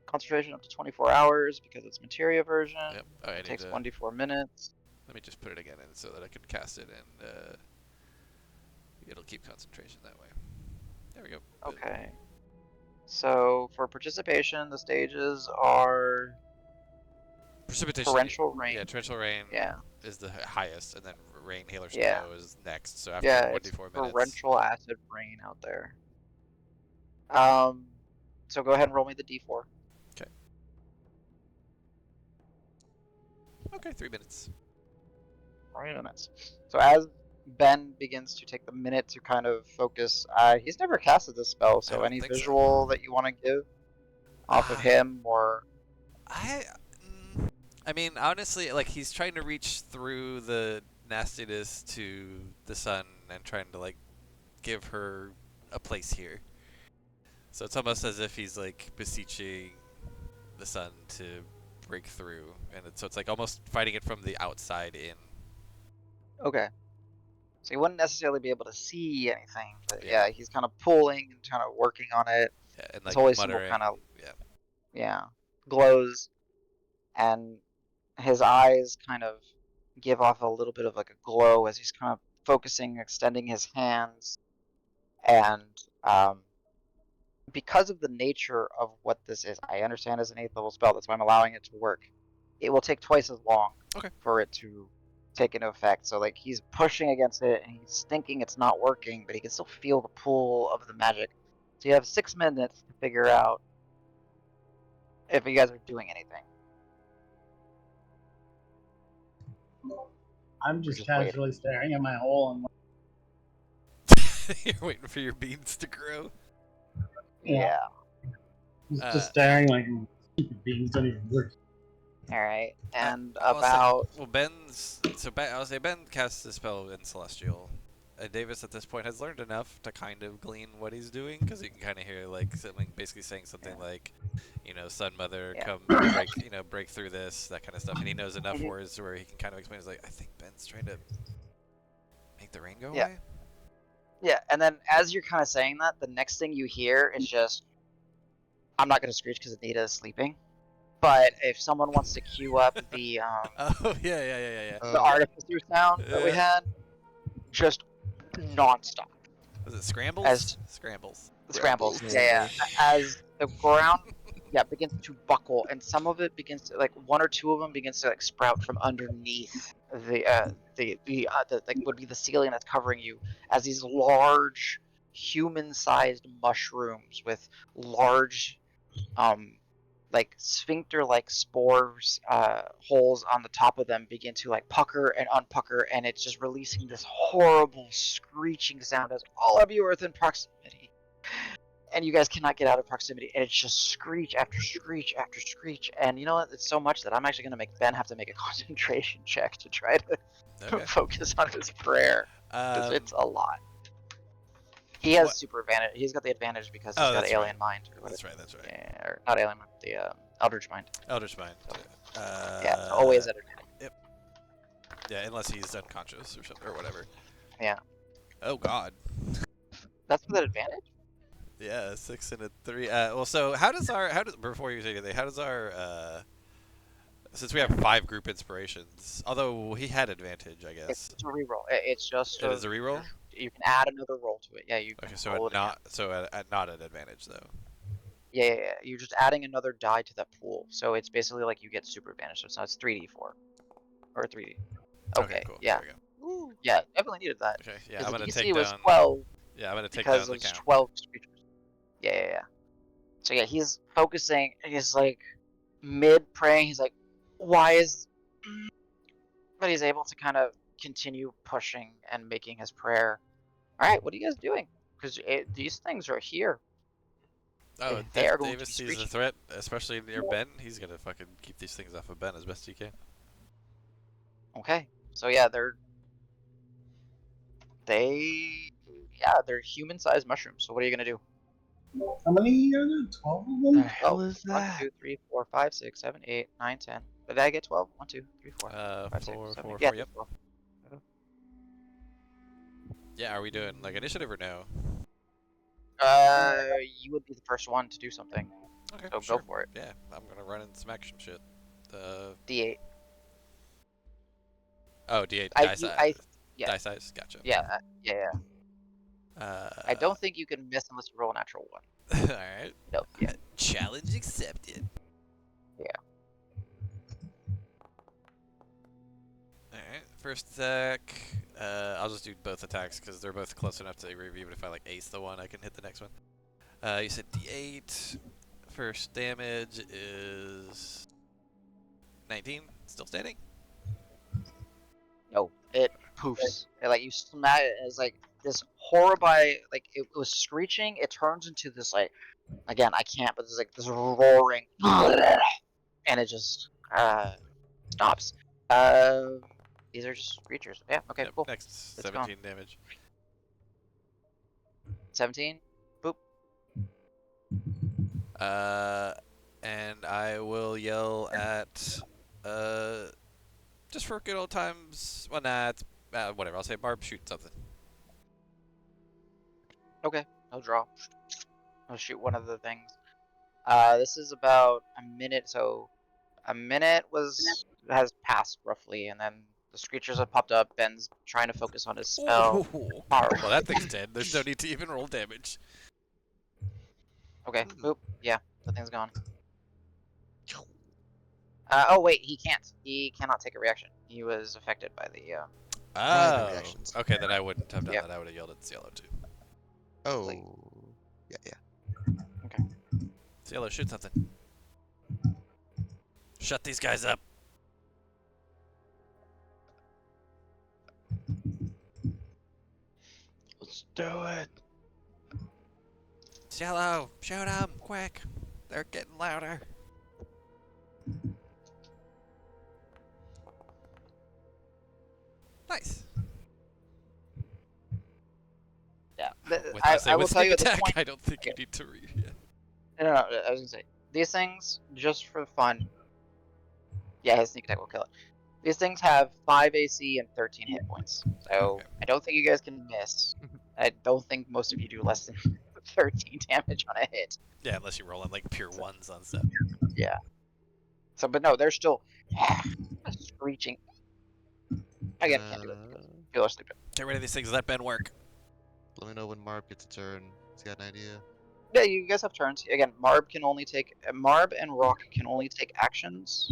Concentration up to 24 hours because it's materia version. Yep. Oh, It takes 1d4 minutes. Let me just put it again in so that I can cast it, and it'll keep concentration that way. There we go. Okay. So for participation, the stages are Precipitation. torrential rain. Yeah, torrential rain Yeah. is the highest, and then rain, hail, or snow Yeah. is next. So after Yeah, 1d4 it's minutes. torrential acid rain out there. So go ahead and roll me the d4. Okay, 3 minutes. 3 minutes. So as Ben begins to take the minute to kind of focus, he's never casted this spell, so don't any think so. visual that you want to give off of him, or I mean, honestly, like he's trying to reach through the nastiness to the sun and trying to like give her a place here. So it's almost as if he's like beseeching the sun to break through, and so it's like almost fighting it from the outside in. okay. So he wouldn't necessarily be able to see anything, but Yeah. yeah, he's kind of pulling and kind of working on it. Yeah, and His like holy symbol muttering. kind of Yeah. glows, and his eyes kind of give off a little bit of like a glow as he's kind of focusing, extending his hands, and because of the nature of what this is, I understand as an 8th level spell, that's why I'm allowing it to work. It will take twice as long for it to take into effect. So like he's pushing against it and he's thinking it's not working, but he can still feel the pull of the magic. So you have 6 minutes to figure out if you guys are doing anything. I'm just Just waiting. casually staring at my hole and You're waiting for your beans to grow. Yeah. just staring like stupid beans don't even work. All right. And I'll say, about well, I'll say Ben casts the spell in Celestial. Davis at this point has learned enough to kind of glean what he's doing, because you can kind of hear like something, basically saying something like, Sun Mother, Yeah. come break through this, that kind of stuff, and he knows enough words where he can kind of explain. He's like, I think Ben's trying to make the rain go Yeah. away. Yeah, and then as you're kind of saying that, the next thing you hear is just, I'm not going to screech because Anita is sleeping, but if someone wants to cue up the Oh yeah. the artificer sound that we Yeah. had, just nonstop. Was it scrambles? As Scrambles. scrambles, Scrambles. yeah. As the ground, begins to buckle, and some of it begins to, like, one or two of them begins to like sprout from underneath the like would be the ceiling that's covering you, as these large human-sized mushrooms with large like sphincter-like spores holes on the top of them begin to like pucker and unpucker, and it's just releasing this horrible screeching sound as all of you are within proximity, and you guys cannot get out of proximity, and it's just screech after screech after screech. And you know what, it's so much that I'm actually going to make Ben have to make a concentration check to try to Okay. focus on his prayer, because Um, it's a lot. He has what- super advantage. He's got the advantage because he's Oh, got that's alien right. mind, or whatever. That's right. Yeah, or not alien mind, the Eldritch mind. Eldritch Mind. Yeah, it's always at advantage. Yeah, unless he's unconscious or something or whatever. Yeah. Oh God. That's with an advantage. Yeah, 6 and a 3. Well, so how does before you say anything, how does our since we have 5 group inspirations, although he had advantage, I guess. It's a reroll. It's just It is a reroll. You can add another roll to it. Yeah, you can Okay, so roll it again. not an advantage though. Yeah. You're just adding another die to that pool, so it's basically like you get super advantage. So it's 3d4 or 3d. Okay. Cool. Yeah. There we go. Yeah, definitely needed that. Okay, yeah, Because I'm the gonna DC take was down. 12 Yeah, I'm gonna take because down the there's count. 12 creatures. Yeah. So yeah, he's focusing, and he's like mid praying. He's like, why is? But he's able to kind of continue pushing and making his prayer. All right, what are you guys doing? Because these things are here. Oh, They are going Davis to be sees a screeching. threat, especially near Ben. He's gonna fucking keep these things off of Ben as best he can. Okay, so yeah, they're human-sized mushrooms. So what are you gonna do? How many are there? 12 of them? The hell is 1, that? 2, 3, 4, 5, 6, 7, 8, 9, 10. Did I get 12? 1, 2, 3, 4, 5, 6, 4, 7, 4, 8. Yeah, 4. Yep. 12. Yeah, are we doing like initiative or no? You would be the first one to do something. Okay, So sure. go for it. Yeah, I'm gonna run and smack some shit. D8. Oh, D8 I- die you- size. I- yeah. Die size. Gotcha. Yeah. I don't think you can miss unless you roll a natural 1. All right. No. Yeah. Challenge accepted. Yeah. All right. First attack. I'll just do both attacks because they're both close enough to review. But if I like ace the one, I can hit the next one. You said D8. First damage is 19. Still standing. No, it poofs. Like you smack it, and it's like this horrible, like it was screeching. It turns into this like, again, I can't, but it's like this roaring, and it just stops. These are just creatures. Yeah. Okay. Yep, Cool. Next, It's 17 damage. 17. Boop. And I will yell at, just for good old times. Well, nah, it's, whatever. I'll say Marb, shoot something. Okay. No draw. I'll shoot one of the things. This is about a minute. So a minute has passed roughly, and then the screechers have popped up. Ben's trying to focus on his spell. Ooh. Marb. Well, that thing's dead. There's no need to even roll damage. Okay. Boop. Yeah. The thing's gone. Oh wait, he can't. He cannot take a reaction. He was affected by the. Private Oh. reactions. Okay, then I wouldn't have done Yep. that. I would have yelled at Cielo too. Oh. Like- Yeah. Cielo, shoot something. Shut these guys up. Do it. Cello, shoot 'em, quick. They're getting louder. Nice. Yeah. I I will with tell sneak you at this attack, point. I don't think you Okay. need to read. Yeah. No, I was gonna say these things just for fun. Yeah, his sneak attack will kill it. These things have 5 AC and 13 hit points, so Okay. I don't think you guys can miss. I don't think most of you do less than 13 damage on a hit. Yeah, unless you roll on like pure ones on stuff. Yeah. So, but no, they're still screeching. Again, can't do it because people are sleeping. Get rid of these things. Let Ben work. Let me know when Marb gets a turn. He's got an idea. Yeah, you guys have turns. Again, Marb and Rock can only take actions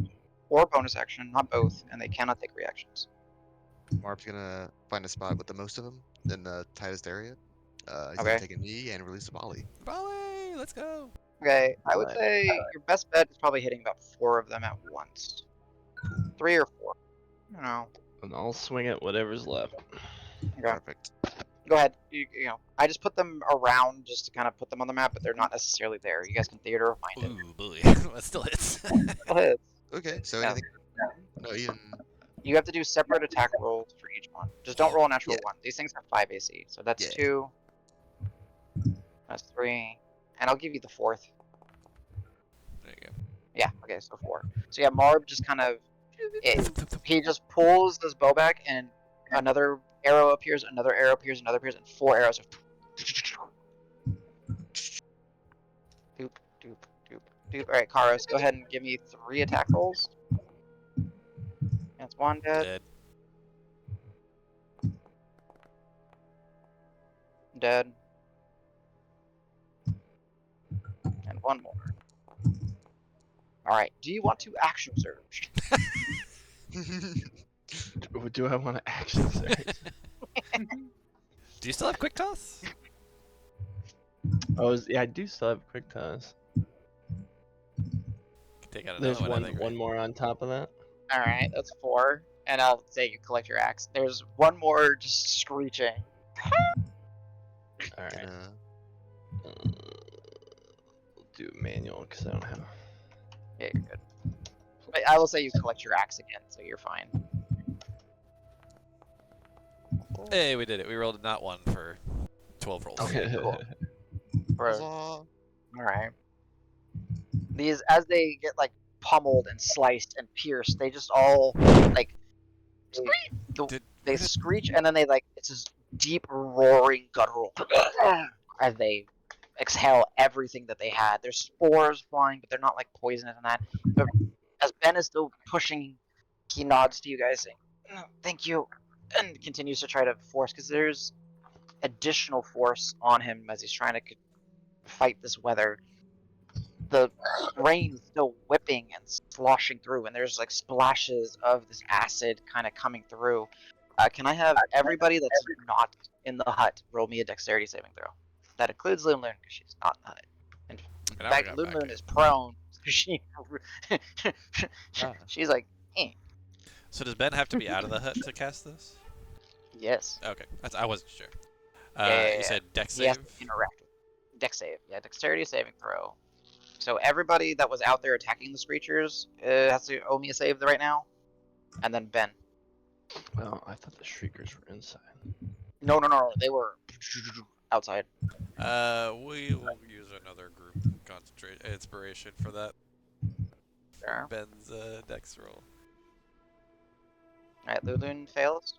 or bonus action, not both, and they cannot take reactions. Marb's gonna find a spot with the most of them in the tightest area. He's Okay. gonna take a knee and release a volley. Volley, let's go. Okay, I would Right. say your best bet is probably hitting about 4 of them at once. 3 or 4. I don't know. And I'll swing at whatever's left. Okay. Perfect. Go ahead. You know, I just put them around just to kind of put them on the map, but they're not necessarily there. You guys can theater or find it. Ooh, boy. That still hits. Go ahead. Okay, so Yeah. anything? No, even. You have to do separate attack rolls for each one. Just don't roll a natural Yeah. 1. These things have 5 AC, so that's Yeah. 2. That's 3, and I'll give you the 4th. There you go. Yeah. Okay, so 4. So yeah, Marb just kind of he just pulls his bow back, and another arrow appears, another arrow appears, another appears, and 4 arrows. Doop, doop, doop, doop. Alright, Karos, go ahead and give me 3 attack rolls. That's 1 dead. Dead. Dead. And 1 more. Alright, do you want to action surge? Do I want to action surge? Do you still have quick toss? Yeah, I do still have quick toss. Take out another There's one. I one think, one right? more on top of that. Alright, that's 4. And I'll say you collect your axe. There's 1 more just screeching. All right. Gonna- We'll do manual because I don't have. Yeah, you're good. But I will say you collect your axe again, so you're fine. Hey, we did it. We rolled a not 1 for 12 rolls. Okay, cool. Huzzah. Alright. These, as they get like pummeled and sliced and pierced, they just all like they screech, and then they like it's this deep roaring guttural as they exhale everything that they had. There's spores flying, but they're not like poisonous and that. But as Ben is still pushing, he nods to you guys saying, "No, thank you," and continues to try to force, because there's additional force on him as he's trying to fight this weather. The rain is still whipping and sloshing through, and there's like splashes of this acid kind of coming through. Can I have everybody that's not in the hut roll me a dexterity saving throw? That includes Loon Loon, because she's not in the hut. In And I fact, got Loon back Loon in. is prone. She, Ah. she's like, eh. So does Ben have to be out of the hut to cast this? Yes. Okay, I wasn't sure. Yeah. You said dex He has save? to interact with dex save. Yeah, dexterity saving throw. So everybody that was out there attacking the screechers has to owe me a save right now, and then Ben. Oh, I thought the shriekers were inside. No, they were outside. We will use another group concentrate inspiration for that. There. Ben's dex roll. Alright, Lulun fails.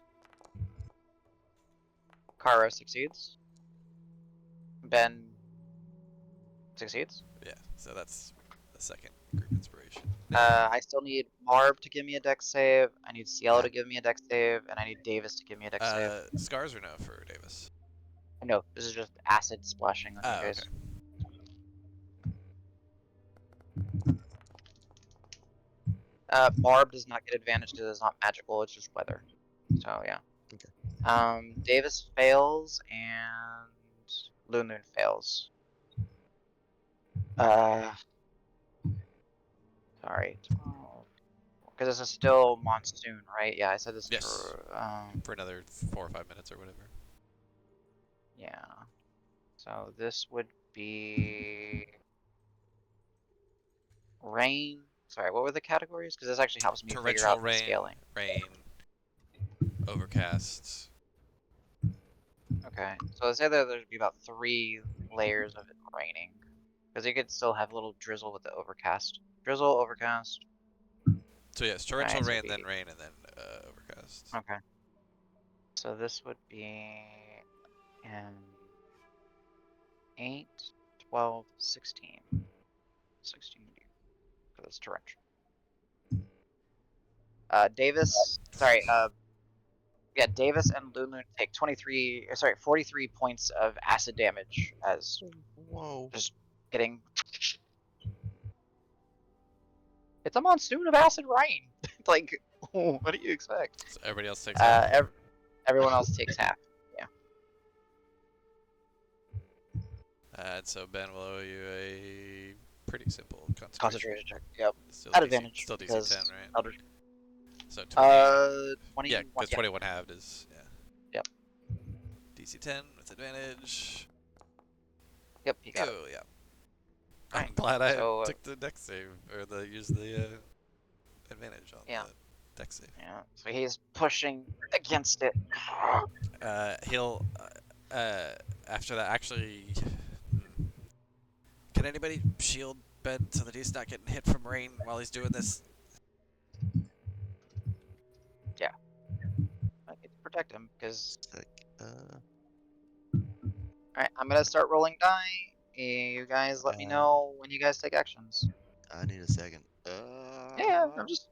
Kara succeeds. Ben succeeds. Yeah, so that's the second group inspiration. I still need Marb to give me a dex save. I need Cielo Yeah. to give me a dex save, and I need Davis to give me a dex save. Scars are no for Davis. No, this is just acid splashing on Oh, your face. okay. Marb does not get advantage because it's not magical, it's just weather. So yeah. Okay. Davis fails and Lunun fails. Sorry. Because this is still monsoon, right? Yeah, I said this Yes. for For another 4 or 5 minutes or whatever. Yeah. So this would be rain. Sorry, what were the categories? Because this actually helps me figure Torrential out the rain, scaling. overcast. Okay, so let's say that there'd be about 3 layers of it raining. Because you could still have a little drizzle with the overcast. Drizzle, overcast. So yes, torrential Alright, so rain, it'd then be... rain, and then overcast. Okay. So this would be in 8, 12, 16. 16, because it's torrential. Davis, sorry, yeah, Davis and Lulu take 43 points of acid damage as Whoa. just getting. It's a monsoon of acid rain. Like, what do you expect? So everybody else takes half. Everyone else takes half. And so Ben will owe you a pretty simple concentration. Concentration check. Yep. Still At DC, advantage. Still DC because 10, right? Eldritch. So 20. 21. Yeah, because 21 halved is Yep. DC 10 with advantage. Yep, you got it. Oh yeah. Alright, I'm glad I so, took the dex save or used the advantage on Yeah. the dex save. Yeah. So he's pushing against it. He'll after that actually. Can anybody shield Ben so that he's not getting hit from rain while he's doing this? I need to protect him because. Like, Alright, I'm gonna start rolling die. You guys let me know when you guys take actions. I need a second. Yeah, I'm just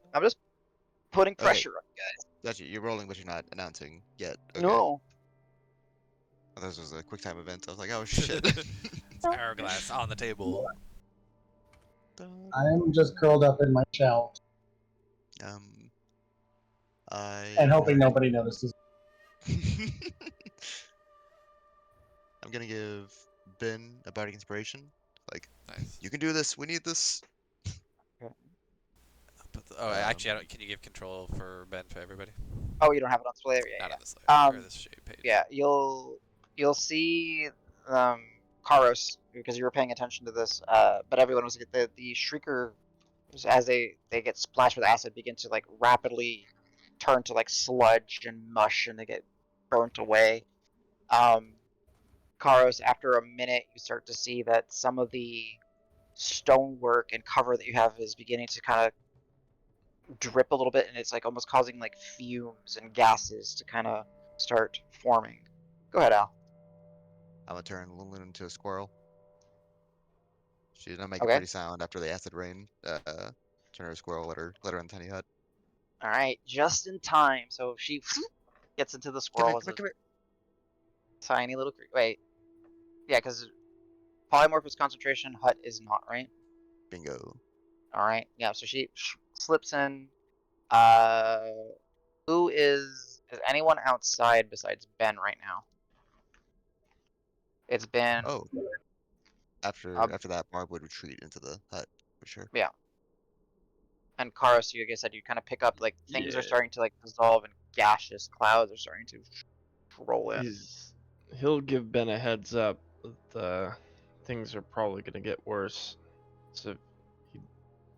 putting Okay. pressure on you guys. Gotcha. You're rolling, but you're not announcing yet. Okay. No. Oh, this was a quick time event. I was like, oh shit. It's hourglass on the table. I'm just curled up in my shell I and hoping nobody notices. I'm gonna give Ben a bardic inspiration. Like, Nice. you can do this. We need this. Actually, I don't. Can you give control for Ben for everybody? Oh, you don't have it on Slayer? Yeah, Not yeah. on this layer or this shape page. Yeah, you'll see Karos because you were paying attention to this. But everyone was the shrieker as they get splashed with acid begin to like rapidly turn to like sludge and mush and they get burnt away. Karos, after a minute, you start to see that some of the stonework and cover that you have is beginning to kind of drip a little bit, and it's like almost causing like fumes and gases to kind of start forming. Go ahead, Al. I'm gonna turn Lulun into a squirrel. She's gonna make a Okay. pretty sound after the acid rain. Turn her a squirrel. Let her in tiny hut. All right, just in time. So she gets into the squirrel as a tiny little creature. Wait, yeah, because polymorphous concentration hut is not right. Bingo. All right, yeah. So she slips in. Who is anyone outside besides Ben right now? It's been Oh. After that, Marb would retreat into the hut for sure. yeah. And Karos, you like I said, you kind of pick up like things are Yeah. starting to like dissolve and gaseous clouds are starting to roll in. He'll give Ben a heads up that things are probably gonna get worse. So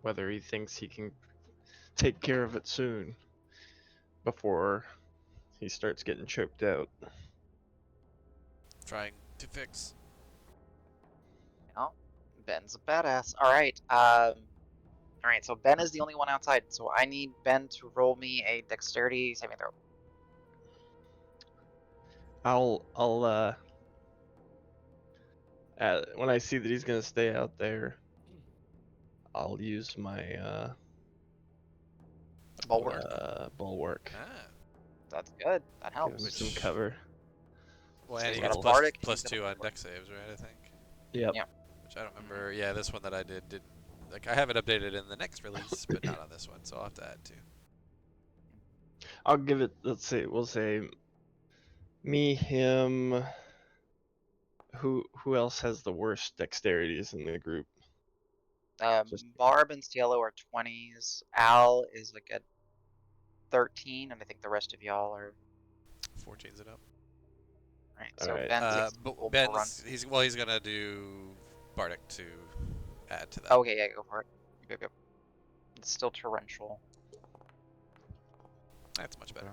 whether he thinks he can take care of it soon before he starts getting choked out. Trying to fix. Oh, Ben's a badass. All right. All right. So Ben is the only one outside. So I need Ben to roll me a dexterity saving throw. When I see that he's gonna stay out there, I'll use my bulwark. Ah. That's good. That Give him helps. some cover. Well, So and he's he got gets a plus bardic, plus he's got a 2 on bulwark. dex saves, right? I think. Yep. Yeah. Which I don't remember. Yeah, this one that I didn't. Like, I have it updated in the next release, but not on this one, so I'll have to add 2. I'll give it. We'll say me, him. Who else has the worst dexterities in the group? Marb and Cielo are 20s. Al is like a 13, and I think the rest of y'all are 14's it up. Right. So Alright. Ben takes But full run. Ben's he's gonna do Bardic to add to that. Okay, yeah, go for it. Yep. It's still torrential. That's much better.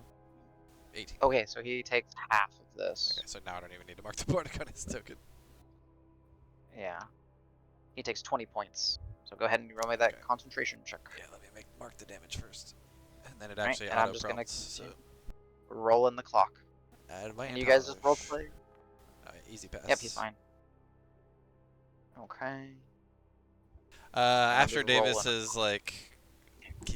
18. Okay, so he takes half of this. Okay, so now I don't even need to mark the Bardic on his token. Yeah. He takes 20 points. So go ahead and roll me that Okay. concentration check. Yeah, let me mark the damage first, and then it Right, actually and I'm auto just gonna prompts. So roll in the clock. advantage. And you guys just role play? Easy pass. Yep, he's fine. Okay. After just roll Davis in. is like,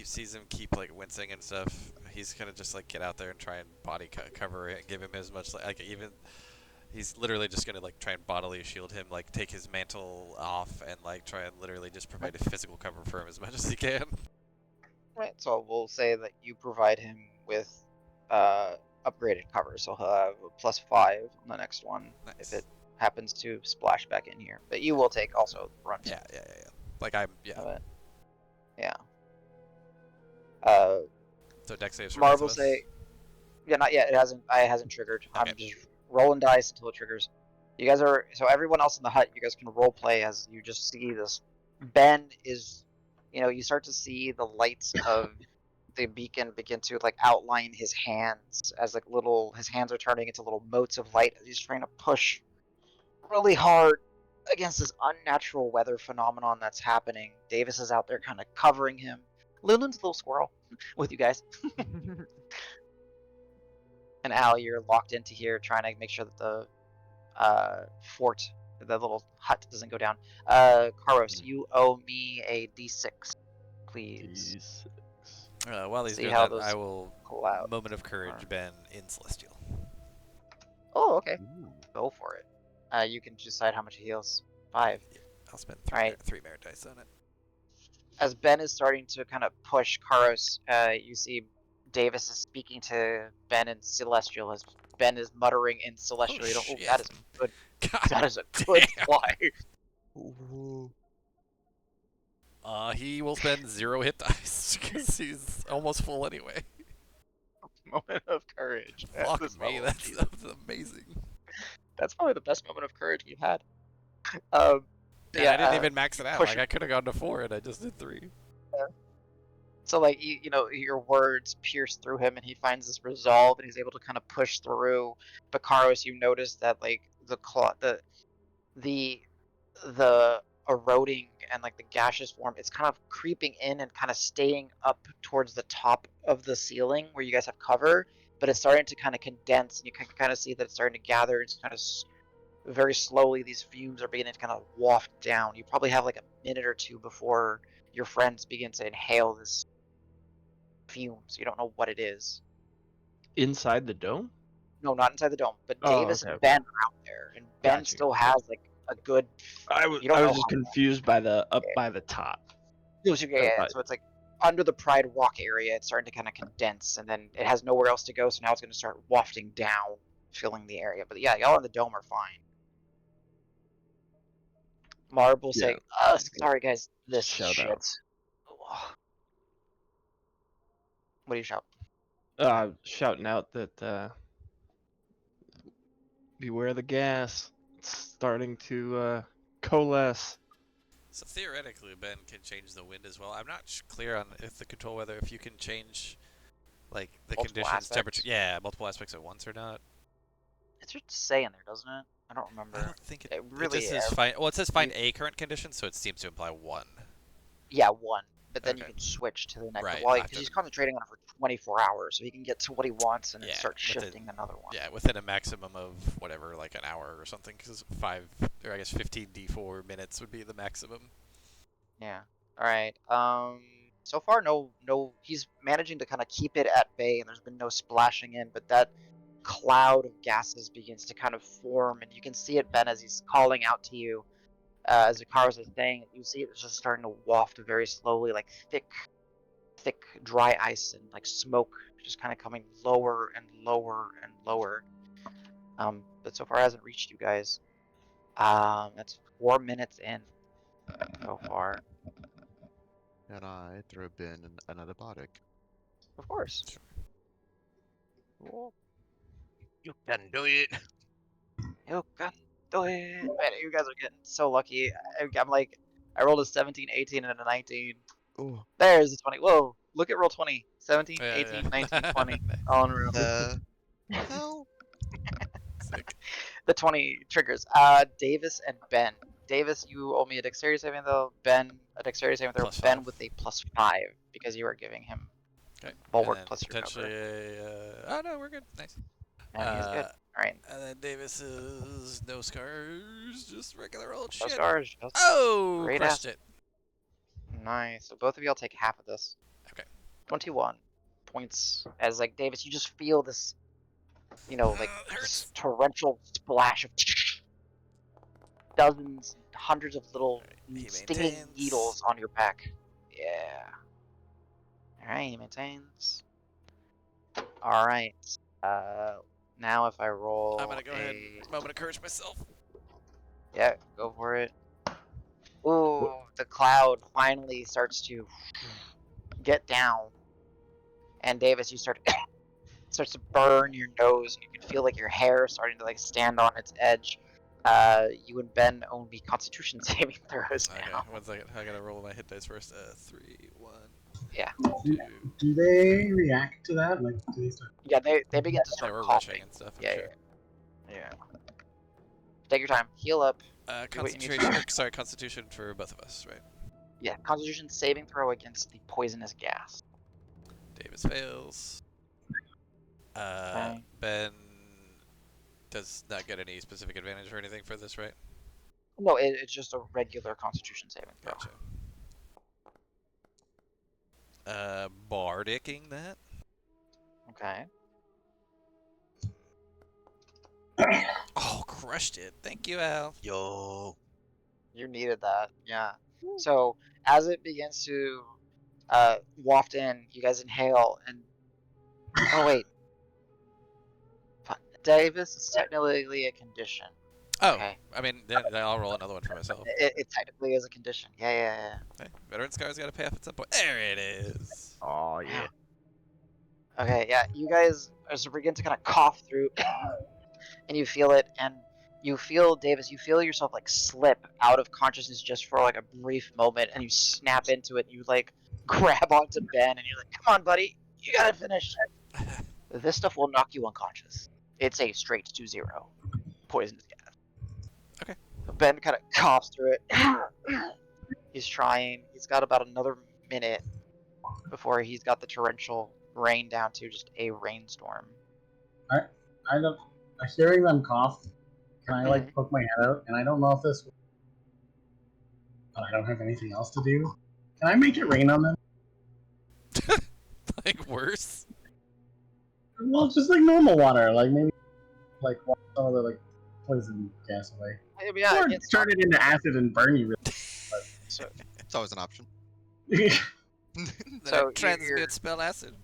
sees him keep like wincing and stuff, he's gonna just like get out there and try and body cover it, and give him as much like even. He's literally just gonna like try and bodily shield him, like take his mantle off, and like try and literally just provide a physical cover for him as much as he can. Right, so we'll say that you provide him with upgraded cover, so he'll have a +5 on the next one if it happens to splash back in here. But you will take also the brunt Yeah. Like I'm of it. Yeah. So dex saves for Marb both will of us. say, yeah, not yet. It hasn't triggered. Okay. I'm just rolling dice until it triggers. You guys are so everyone else in the hut. You guys can role play as you just see this. Ben is, you start to see the lights of the beacon begin to like outline his hands as like his hands are turning into little motes of light as he's trying to push really hard against this unnatural weather phenomenon that's happening. Davis is out there kind of covering him. Lulin's a little squirrel with you guys. And Al, you're locked into here trying to make sure that the fort, the little hut, doesn't go down. Karos, you owe me a d6, please. D6. While he's See doing how that, those I will clouds moment of courage are. Ben in Celestial. Oh, okay. Go for it. You can decide how much it heals. 5. I'll spend Right. three merit dice on it. As Ben is starting to kind of push Karos, you see Davis is speaking to Ben in Celestial as Ben is muttering in Celestial. Oh, Oh, shit. that is a good. God That is a good damn. fly. Ooh. He will spend 0 hit dice because he's almost full anyway. Moment of courage. at Fuck this me, level. that's amazing. That's probably the best moment of courage we've had. And Yeah, I didn't even max it out. push Like I could have gone to 4 and I just did 3. So like your words pierce through him, and he finds this resolve, and he's able to kind of push through. Bakaros, you notice that like the eroding and like the gaseous form, it's kind of creeping in and kind of staying up towards the top of the ceiling where you guys have cover, but it's starting to kind of condense, and you can kind of see that it's starting to gather. It's kind of very slowly these fumes are beginning to kind of waft down. You probably have like a minute or two before your friends begin to inhale this fumes. You don't know what it is. Inside the dome? No, not inside the dome. But Oh, Davis okay, and okay. Ben are out there, and Ben Gotcha, still gotcha. has like a good. I was You don't know just how confused by the up by the top. Yeah, so it's like under the Pride Walk area. It's starting to kind of condense, and then it has nowhere else to go. So now it's going to start wafting down, filling the area. But yeah, y'all in the dome are fine. Marb will say, sorry guys, this Shout shit. out. What do you shout? Shouting out that beware the gas. It's starting to coalesce. So theoretically, Ben can change the wind as well. I'm not clear on if the control weather, if you can change like the Multiple conditions, aspects? temperature. Yeah, multiple aspects at once or not. It's just say in there, doesn't it? I don't remember. I don't think it. It really just says is. find. Well, it says find a current condition, so it seems to imply 1. Yeah, 1. But then you Okay. can switch to the next Right, one. after Because he's the- concentrating on it for 24 hours, so he can get to what he wants and then Yeah, start within- shifting another one. Yeah, within a maximum of whatever, like an hour or something, because 5 or I guess 15 d4 minutes would be the maximum. Yeah. All right. So far, no. He's managing to kind of keep it at bay, and there's been no splashing in. But that cloud of gases begins to kind of form, and you can see it, Ben, as he's calling out to you. As Zakaros is saying, you see it's just starting to waft very slowly, like thick, dry ice and like smoke, just kind of coming lower and lower and lower. But so far hasn't reached you guys. That's 4 minutes in so far. And I throw Ben another bodic. Of course. Sure. Cool. You can do it. You can do it. Man, you guys are getting so lucky. I'm like, I rolled a 17, 18, and a 19. Ooh. There's a 20. Whoa, look at roll 20. 17, Yeah, 18, yeah. 19, 20. All in a row. The hell? Sick. The 20 triggers. Davis and Ben. Davis, you owe me a dexterity saving throw. Ben, a dexterity saving throw. +5. Ben with a +5 because you are giving him Okay. bulwark And then plus your potentially cover. oh no, we're good. Nice. And he's good. Alright. And then Davis is no scars, just regular old No shit. scars. Just Oh, great crushed ass. it. Nice. So both of you will take half of this. Okay. 21 points. As like Davis, you just feel this, like this Hurts. torrential splash of dozens, hundreds of little He stinging maintains. needles on your back. Yeah. Alright, he maintains. Alright. Now if I roll I'm gonna go ahead and moment of courage myself. Yeah, go for it. Ooh, the cloud finally starts to get down. And Davis, you starts to burn your nose, and you can feel like your hair is starting to like stand on its edge. You and Ben only Constitution saving throws Okay, now. 1 second. I gotta roll my hit dice first. 3, 1, Yeah. 2. Do they react to that? Like, do they start? Yeah, they begin to They start were coughing. rushing and stuff. I'm Yeah, sure. yeah. Take your time. Heal up. Do what you need to Concentration. do. Sorry, Constitution for both of us, right? Yeah, Constitution saving throw against the poisonous gas. Davis fails. Okay. Ben does not get any specific advantage or anything for this, right? No, it's just a regular Constitution saving throw. Gotcha. Bardicking that. Okay. Oh, crushed it. Thank you, Al. Yo. You needed that. Yeah. So as it begins to waft in, you guys inhale and oh wait. Davis is technically a condition. Oh, Okay. I mean, then I'll roll another one for myself. It technically is a condition. Yeah. Hey, veteran scars gotta pay off at some point. There it is. Oh Yeah. Okay, yeah, you guys begin to kind of cough through, and you feel it, and you feel, Davis, you feel yourself like slip out of consciousness just for like a brief moment, and you snap into it, and you like grab onto Ben, and you're like, come on, buddy, you gotta finish. This stuff will knock you unconscious. It's a straight 2-0 poisonous gas. Okay. Ben kind of coughs through it. He's trying. He's got about another minute before he's got the torrential rain down to just a rainstorm. I don't. Hearing them cough, can I like poke my head out? And I don't know if this, but I don't have anything else to do. Can I make it rain on them? Like worse. Well, it's just like normal water, like maybe like wash some of the like poison gas away. Yeah, Or turn it into acid and burn you. so, It's always an option. Really. Then So I transmute you're- spell acid.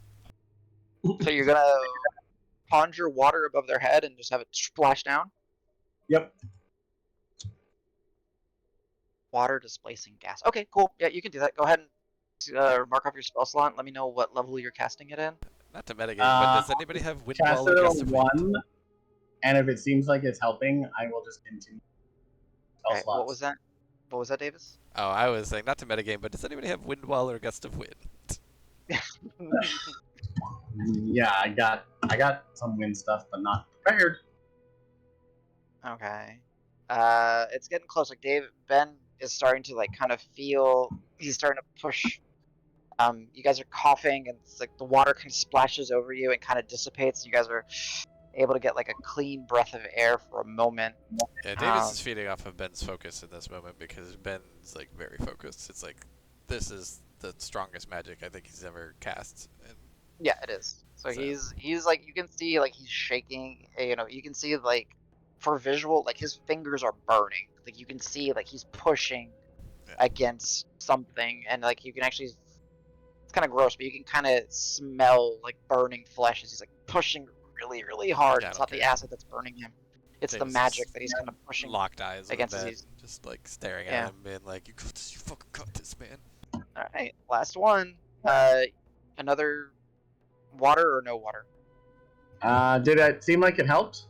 so you're gonna conjure water above their head and just have it splash down? Yep. Water displacing gas. Okay, cool. Yeah, you can do that. Go ahead and mark off your spell slot and let me know what level you're casting it in. Not to metagame, but does anybody have wind Cast wall or it gust on of wind? one, and if it seems like it's helping, I will just continue. Okay, what was that? What was that, Davis? Oh, I was saying not to metagame, but does anybody have wind wall or gust of wind? Yeah, I got some wind stuff, but not prepared. Okay. It's getting close. Like Ben is starting to like kind of feel. He's starting to push. You guys are coughing, and it's like the water kind of splashes over you and kind of dissipates. You guys are able to get like a clean breath of air for a moment. Yeah, Davis is feeding off of Ben's focus in this moment because Ben's like very focused. It's like this is the strongest magic I think he's ever cast. And Yeah, it is. So So- he's like, you can see like he's shaking. You can see like for visual, like his fingers are burning. Like you can see like he's pushing Yeah. against something, and like you can actually. It's kind of gross, but you can kind of smell like burning flesh as he's like pushing really, really hard. Yeah, I It's don't not the care. acid that's burning him; it's the Davis magic is that he's kind of pushing. locked eyes with against Ben, disease. just like staring Yeah. at him, being like, "You got this, you fucking got this, man." All right, last one. Another water or no water? Did it seem like it helped?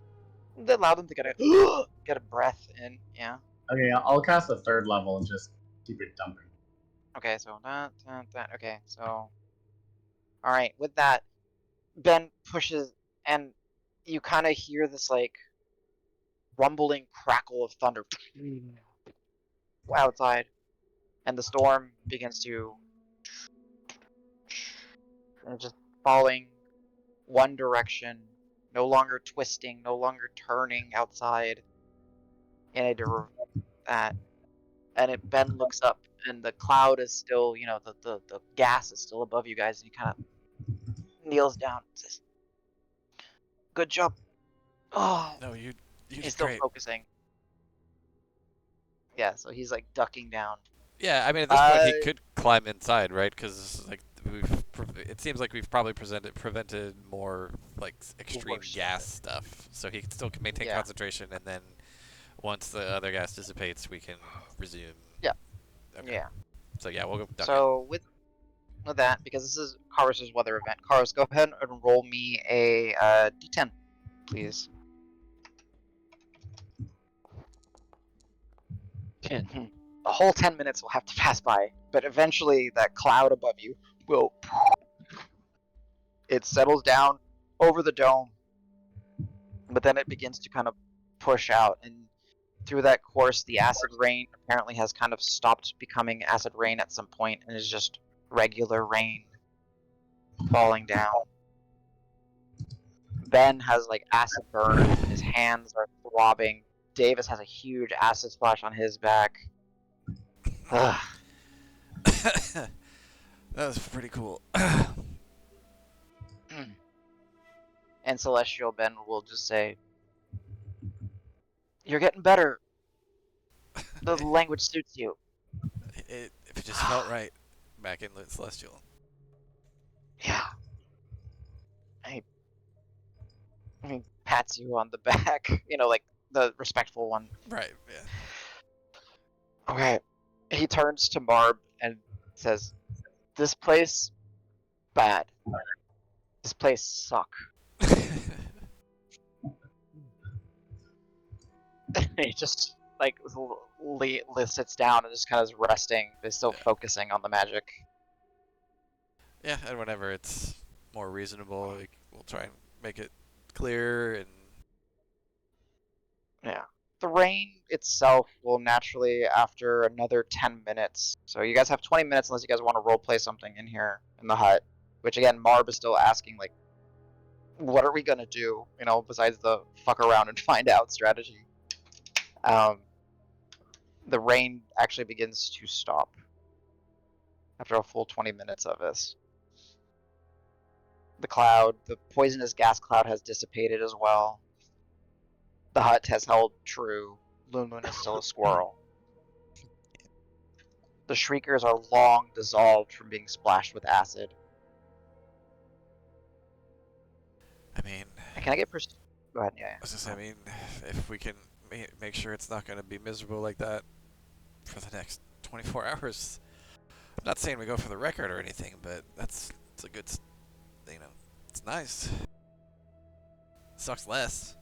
That allowed them to get a get a breath in. Yeah. Okay, I'll cast a third level and just keep it dumping. Okay, so okay, so all right. With that, Ben pushes, and you kind of hear this like rumbling crackle of thunder outside, and the storm begins to just falling one direction, no longer twisting, no longer turning outside in a that. And Ben looks up, and the cloud is still, the gas is still above you guys, and he kind of kneels down and says, "Good job." Oh, No, you he's did still great. focusing. Yeah, so he's like ducking down. Yeah, I mean at this point he could climb inside, right? Because like it seems like we've probably prevented more like extreme Worse. gas stuff, so he can still maintain Yeah. concentration, and then once the other gas dissipates, we can resume. Yeah. Okay. Yeah. So yeah, we'll go duck So with that, because this is Carus's weather event, Carus, go ahead and roll me a D10, please. 10. A whole 10 minutes will have to pass by, but eventually that cloud above you will. It settles down over the dome, but then it begins to kind of push out, and through that course, the acid rain apparently has kind of stopped becoming acid rain at some point and is just regular rain falling down. Ben has like acid burn, his hands are throbbing. Davis has a huge acid splash on his back. Ugh. in. That was pretty cool. And Celestial Ben will just say, "You're getting better. The language suits you." If it just felt right back in Celestial. Yeah. He pats you on the back, like the respectful one. Right. Yeah. Okay. He turns to Marb and says, "This place, bad. This place suck." He just like sits down and just kind of is resting. But he's still focusing on the magic. Yeah, and whenever it's more reasonable, we'll try and make it clear and. Yeah. The rain itself will naturally after another 10 minutes. So you guys have 20 minutes unless you guys want to roleplay something in here in the hut. Which again, Marb is still asking like, what are we gonna do? Besides the fuck around and find out strategy. The rain actually begins to stop after a full 20 minutes of this. The poisonous gas cloud has dissipated as well. The hut has held true. Loon is still a squirrel. The shriekers are long dissolved from being splashed with acid. I mean. Can I get Go ahead, yeah. I was just, I mean, if we can make sure it's not going to be miserable like that for the next 24 hours. I'm not saying we go for the record or anything, but it's a good, it's nice. Sucks less.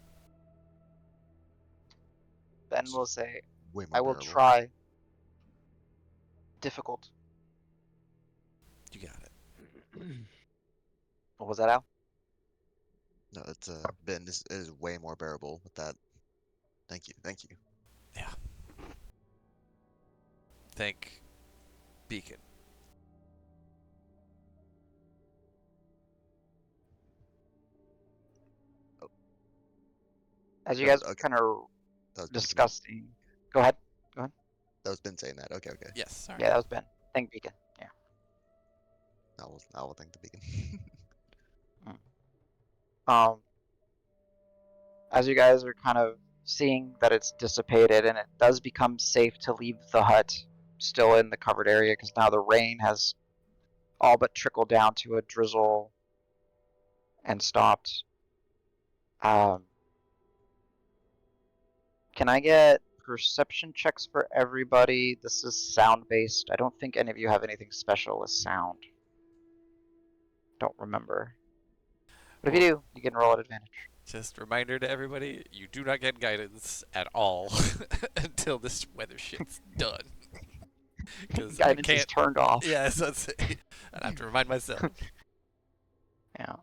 Ben will say, Way more "I will bearable. try. Difficult." You got it. What was that, Al? No, it's Ben is way more bearable with that. Thank you. Yeah. Thank Beacon. As you No, guys okay. kind of That was discussing. Go ahead. That was Ben saying that. Okay. Yes. Sorry. Yeah, that was Ben. Thank Beacon. Yeah. I will thank the beacon. As you guys are kind of seeing that it's dissipated and it does become safe to leave the hut still in the covered area because now the rain has all but trickled down to a drizzle and stopped. Can I get perception checks for everybody? This is sound based. I don't think any of you have anything special with sound. Don't remember. But if you do, you can roll at advantage. Just reminder to everybody: you do not get guidance at all until this weather shit's done. Because I Guidance is can't. turned off. Yeah, so I have to remind myself. Yeah.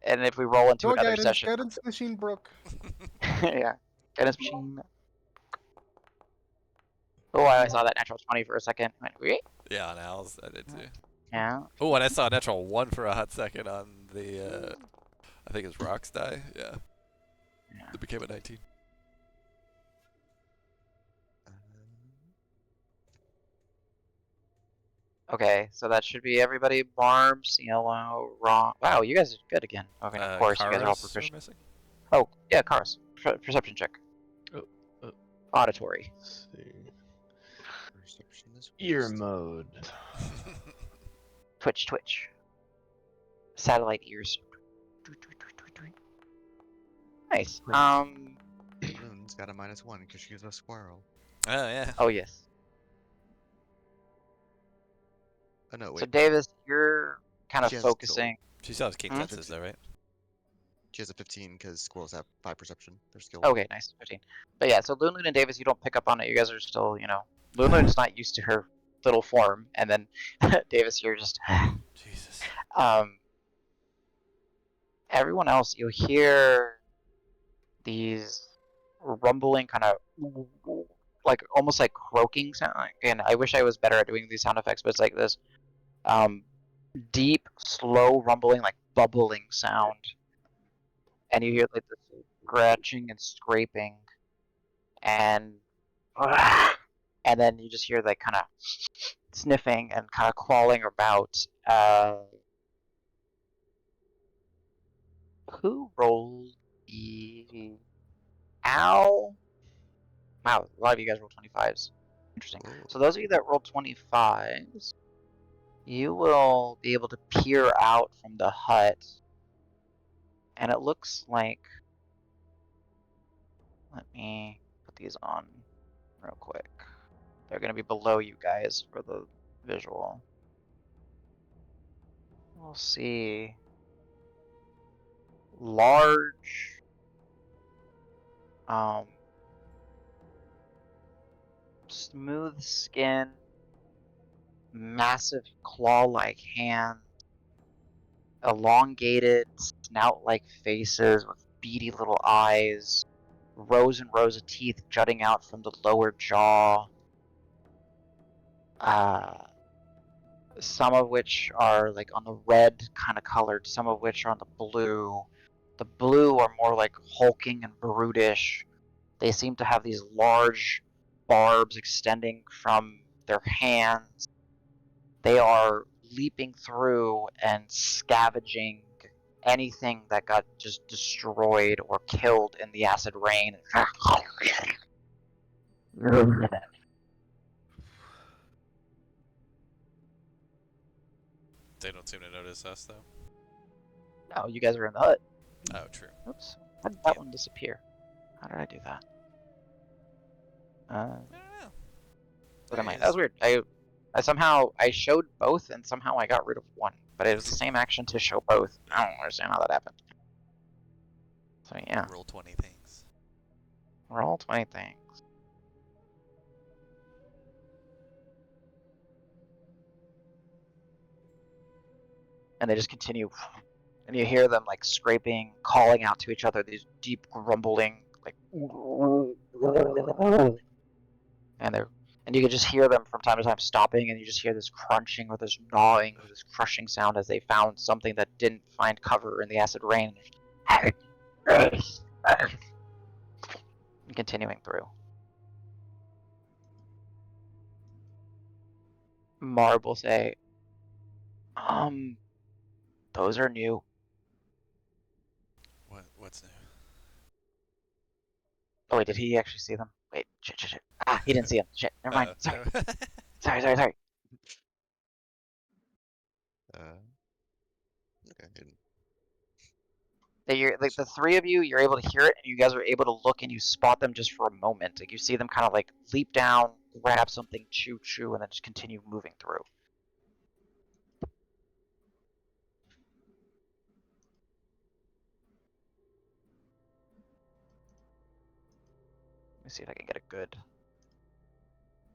And if we roll into No another guidance. session, Guidance machine broke. yeah, guidance machine. Oh, I saw that natural 20 for a second. I went, "Wait." Yeah, on Al's, I did too. Yeah. Oh, and I saw a natural 1 for a hot second on the, I think it's Rock's die. Yeah. Yeah. It became a 19. Okay, so that should be everybody. Marb, Cielo, Ron. Wow, you guys are good again. Okay, of course, you guys are all Karas we're proficient. missing? Oh, yeah, Karas. Perception check. Oh, Auditory. let's see. Perception is Ear wisdom. mode. Twitch. Satellite ears. Nice. Loon's got a -1 because she's a squirrel. Oh, yeah. Oh, yes. Oh no, So, wait. Davis, you're kind of She has a skill. focusing. She still has keen Hmm? senses, though, right? She has a 15 because squirrels have 5 perception. They're skilled. Okay, nice. 15. But yeah, so Loon and Davis, you don't pick up on it. You guys are still, Loon's not used to her little form. And then Davis, you're just. Jesus. Everyone else, you hear these rumbling kind of like almost like croaking sound. And I wish I was better at doing these sound effects, but it's like this deep, slow rumbling, like bubbling sound. And you hear like this scratching and scraping, and then you just hear like kind of sniffing and kind of crawling about. Who rolled the Al? Wow, a lot of you guys rolled 25s. Interesting. Ooh. So those of you that rolled 25s, you will be able to peer out from the hut, and it looks like. Let me put these on real quick. They're going to be below you guys for the visual. We'll see. Large, smooth skin, massive claw-like hands, elongated snout-like faces with beady little eyes, rows and rows of teeth jutting out from the lower jaw. Some of which are like on the red kind of colored, some of which are on the blue. The blue are more like hulking and brutish. They seem to have these large barbs extending from their hands. They are leaping through and scavenging anything that got just destroyed or killed in the acid rain. They don't seem to notice us, though. No, you guys are in the hut. Oh, true. Oops. How did that one disappear? How did I do that? I don't know. What There am I? he That was is. weird. I showed both and somehow I got rid of one. But it was the same action to show both. I don't understand how that happened. So yeah, Roll 20 things. roll 20 things. And they just continue, and you hear them like scraping, calling out to each other, these deep grumbling, like, and you can just hear them from time to time stopping, and you just hear this crunching or this gnawing or this crushing sound as they found something that didn't find cover in the acid rain. And continuing through. Marb will say, those are new. What's new? Oh wait, did he actually see them? Wait, shit. Ah, he didn't see them. Shit, never mind. Sorry. Sorry. Okay. Didn't. You're like the three of you, you're able to hear it, and you guys are able to look and you spot them just for a moment. Like you see them kind of like leap down, grab something, chew, and then just continue moving through. see if I can get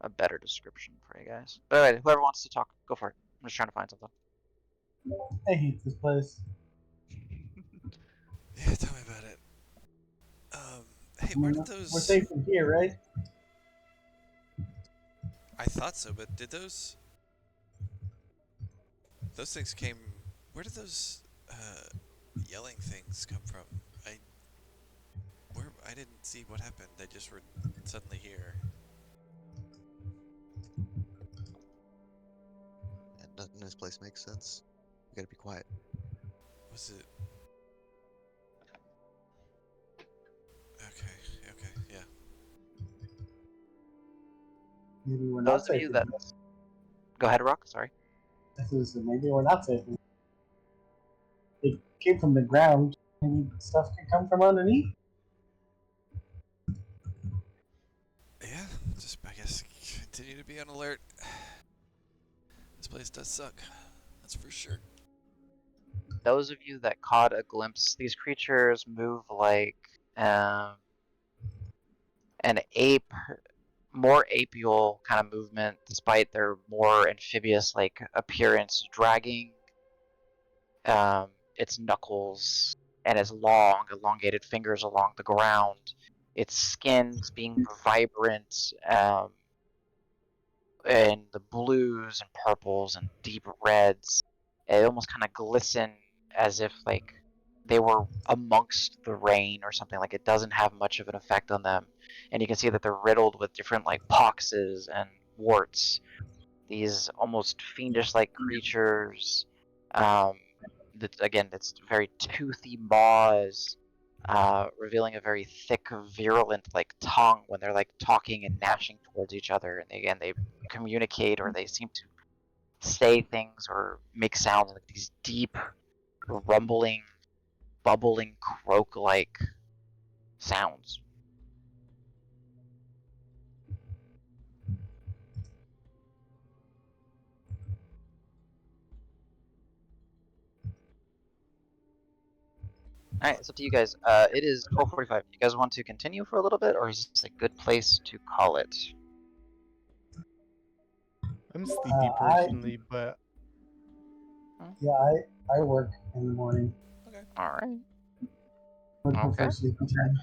a better description for you guys. But anyway, whoever wants to talk, go for it. I'm just trying to find something. I hate this place. Yeah, tell me about it. Hey, where did We're those? safe in here, right? I thought so, but did those things came? Where did those yelling things come from? I didn't see what happened. They just were suddenly here. And nothing in this place makes sense. We gotta be quiet. Was it? Okay, yeah. Maybe we're not Those of safe you in that here. go ahead, Rock. Sorry. Maybe we're not safe in here. It came from the ground. Maybe stuff can come from underneath. Yeah, just I guess continue to be on alert. This place does suck. That's for sure. Those of you that caught a glimpse, these creatures move like an ape, more apial kind of movement, despite their more amphibious like appearance, dragging its knuckles and its long, elongated fingers along the ground. Its skin's being vibrant, and the blues and purples and deep reds. It almost kind of glisten as if like they were amongst the rain or something. Like it doesn't have much of an effect on them, and you can see that they're riddled with different like poxes and warts. These almost fiendish-like creatures. Again, it's very toothy maws, revealing a very thick, virulent like tongue when they're like talking and gnashing towards each other. And again, they communicate or they seem to say things or make sounds like these deep, rumbling, bubbling, croak-like sounds. All right, it's up to you guys. It is 12:45. You guys want to continue for a little bit, or is this a good place to call it? I'm sleepy personally, but Yeah, I work in the morning. Okay, All right, Would Okay. prefer sleeping time.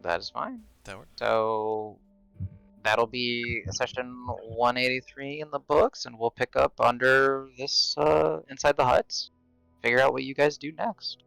that is fine. that worked. So that'll be session 183 in the books, and we'll pick up under this inside the huts. Figure out what you guys do next.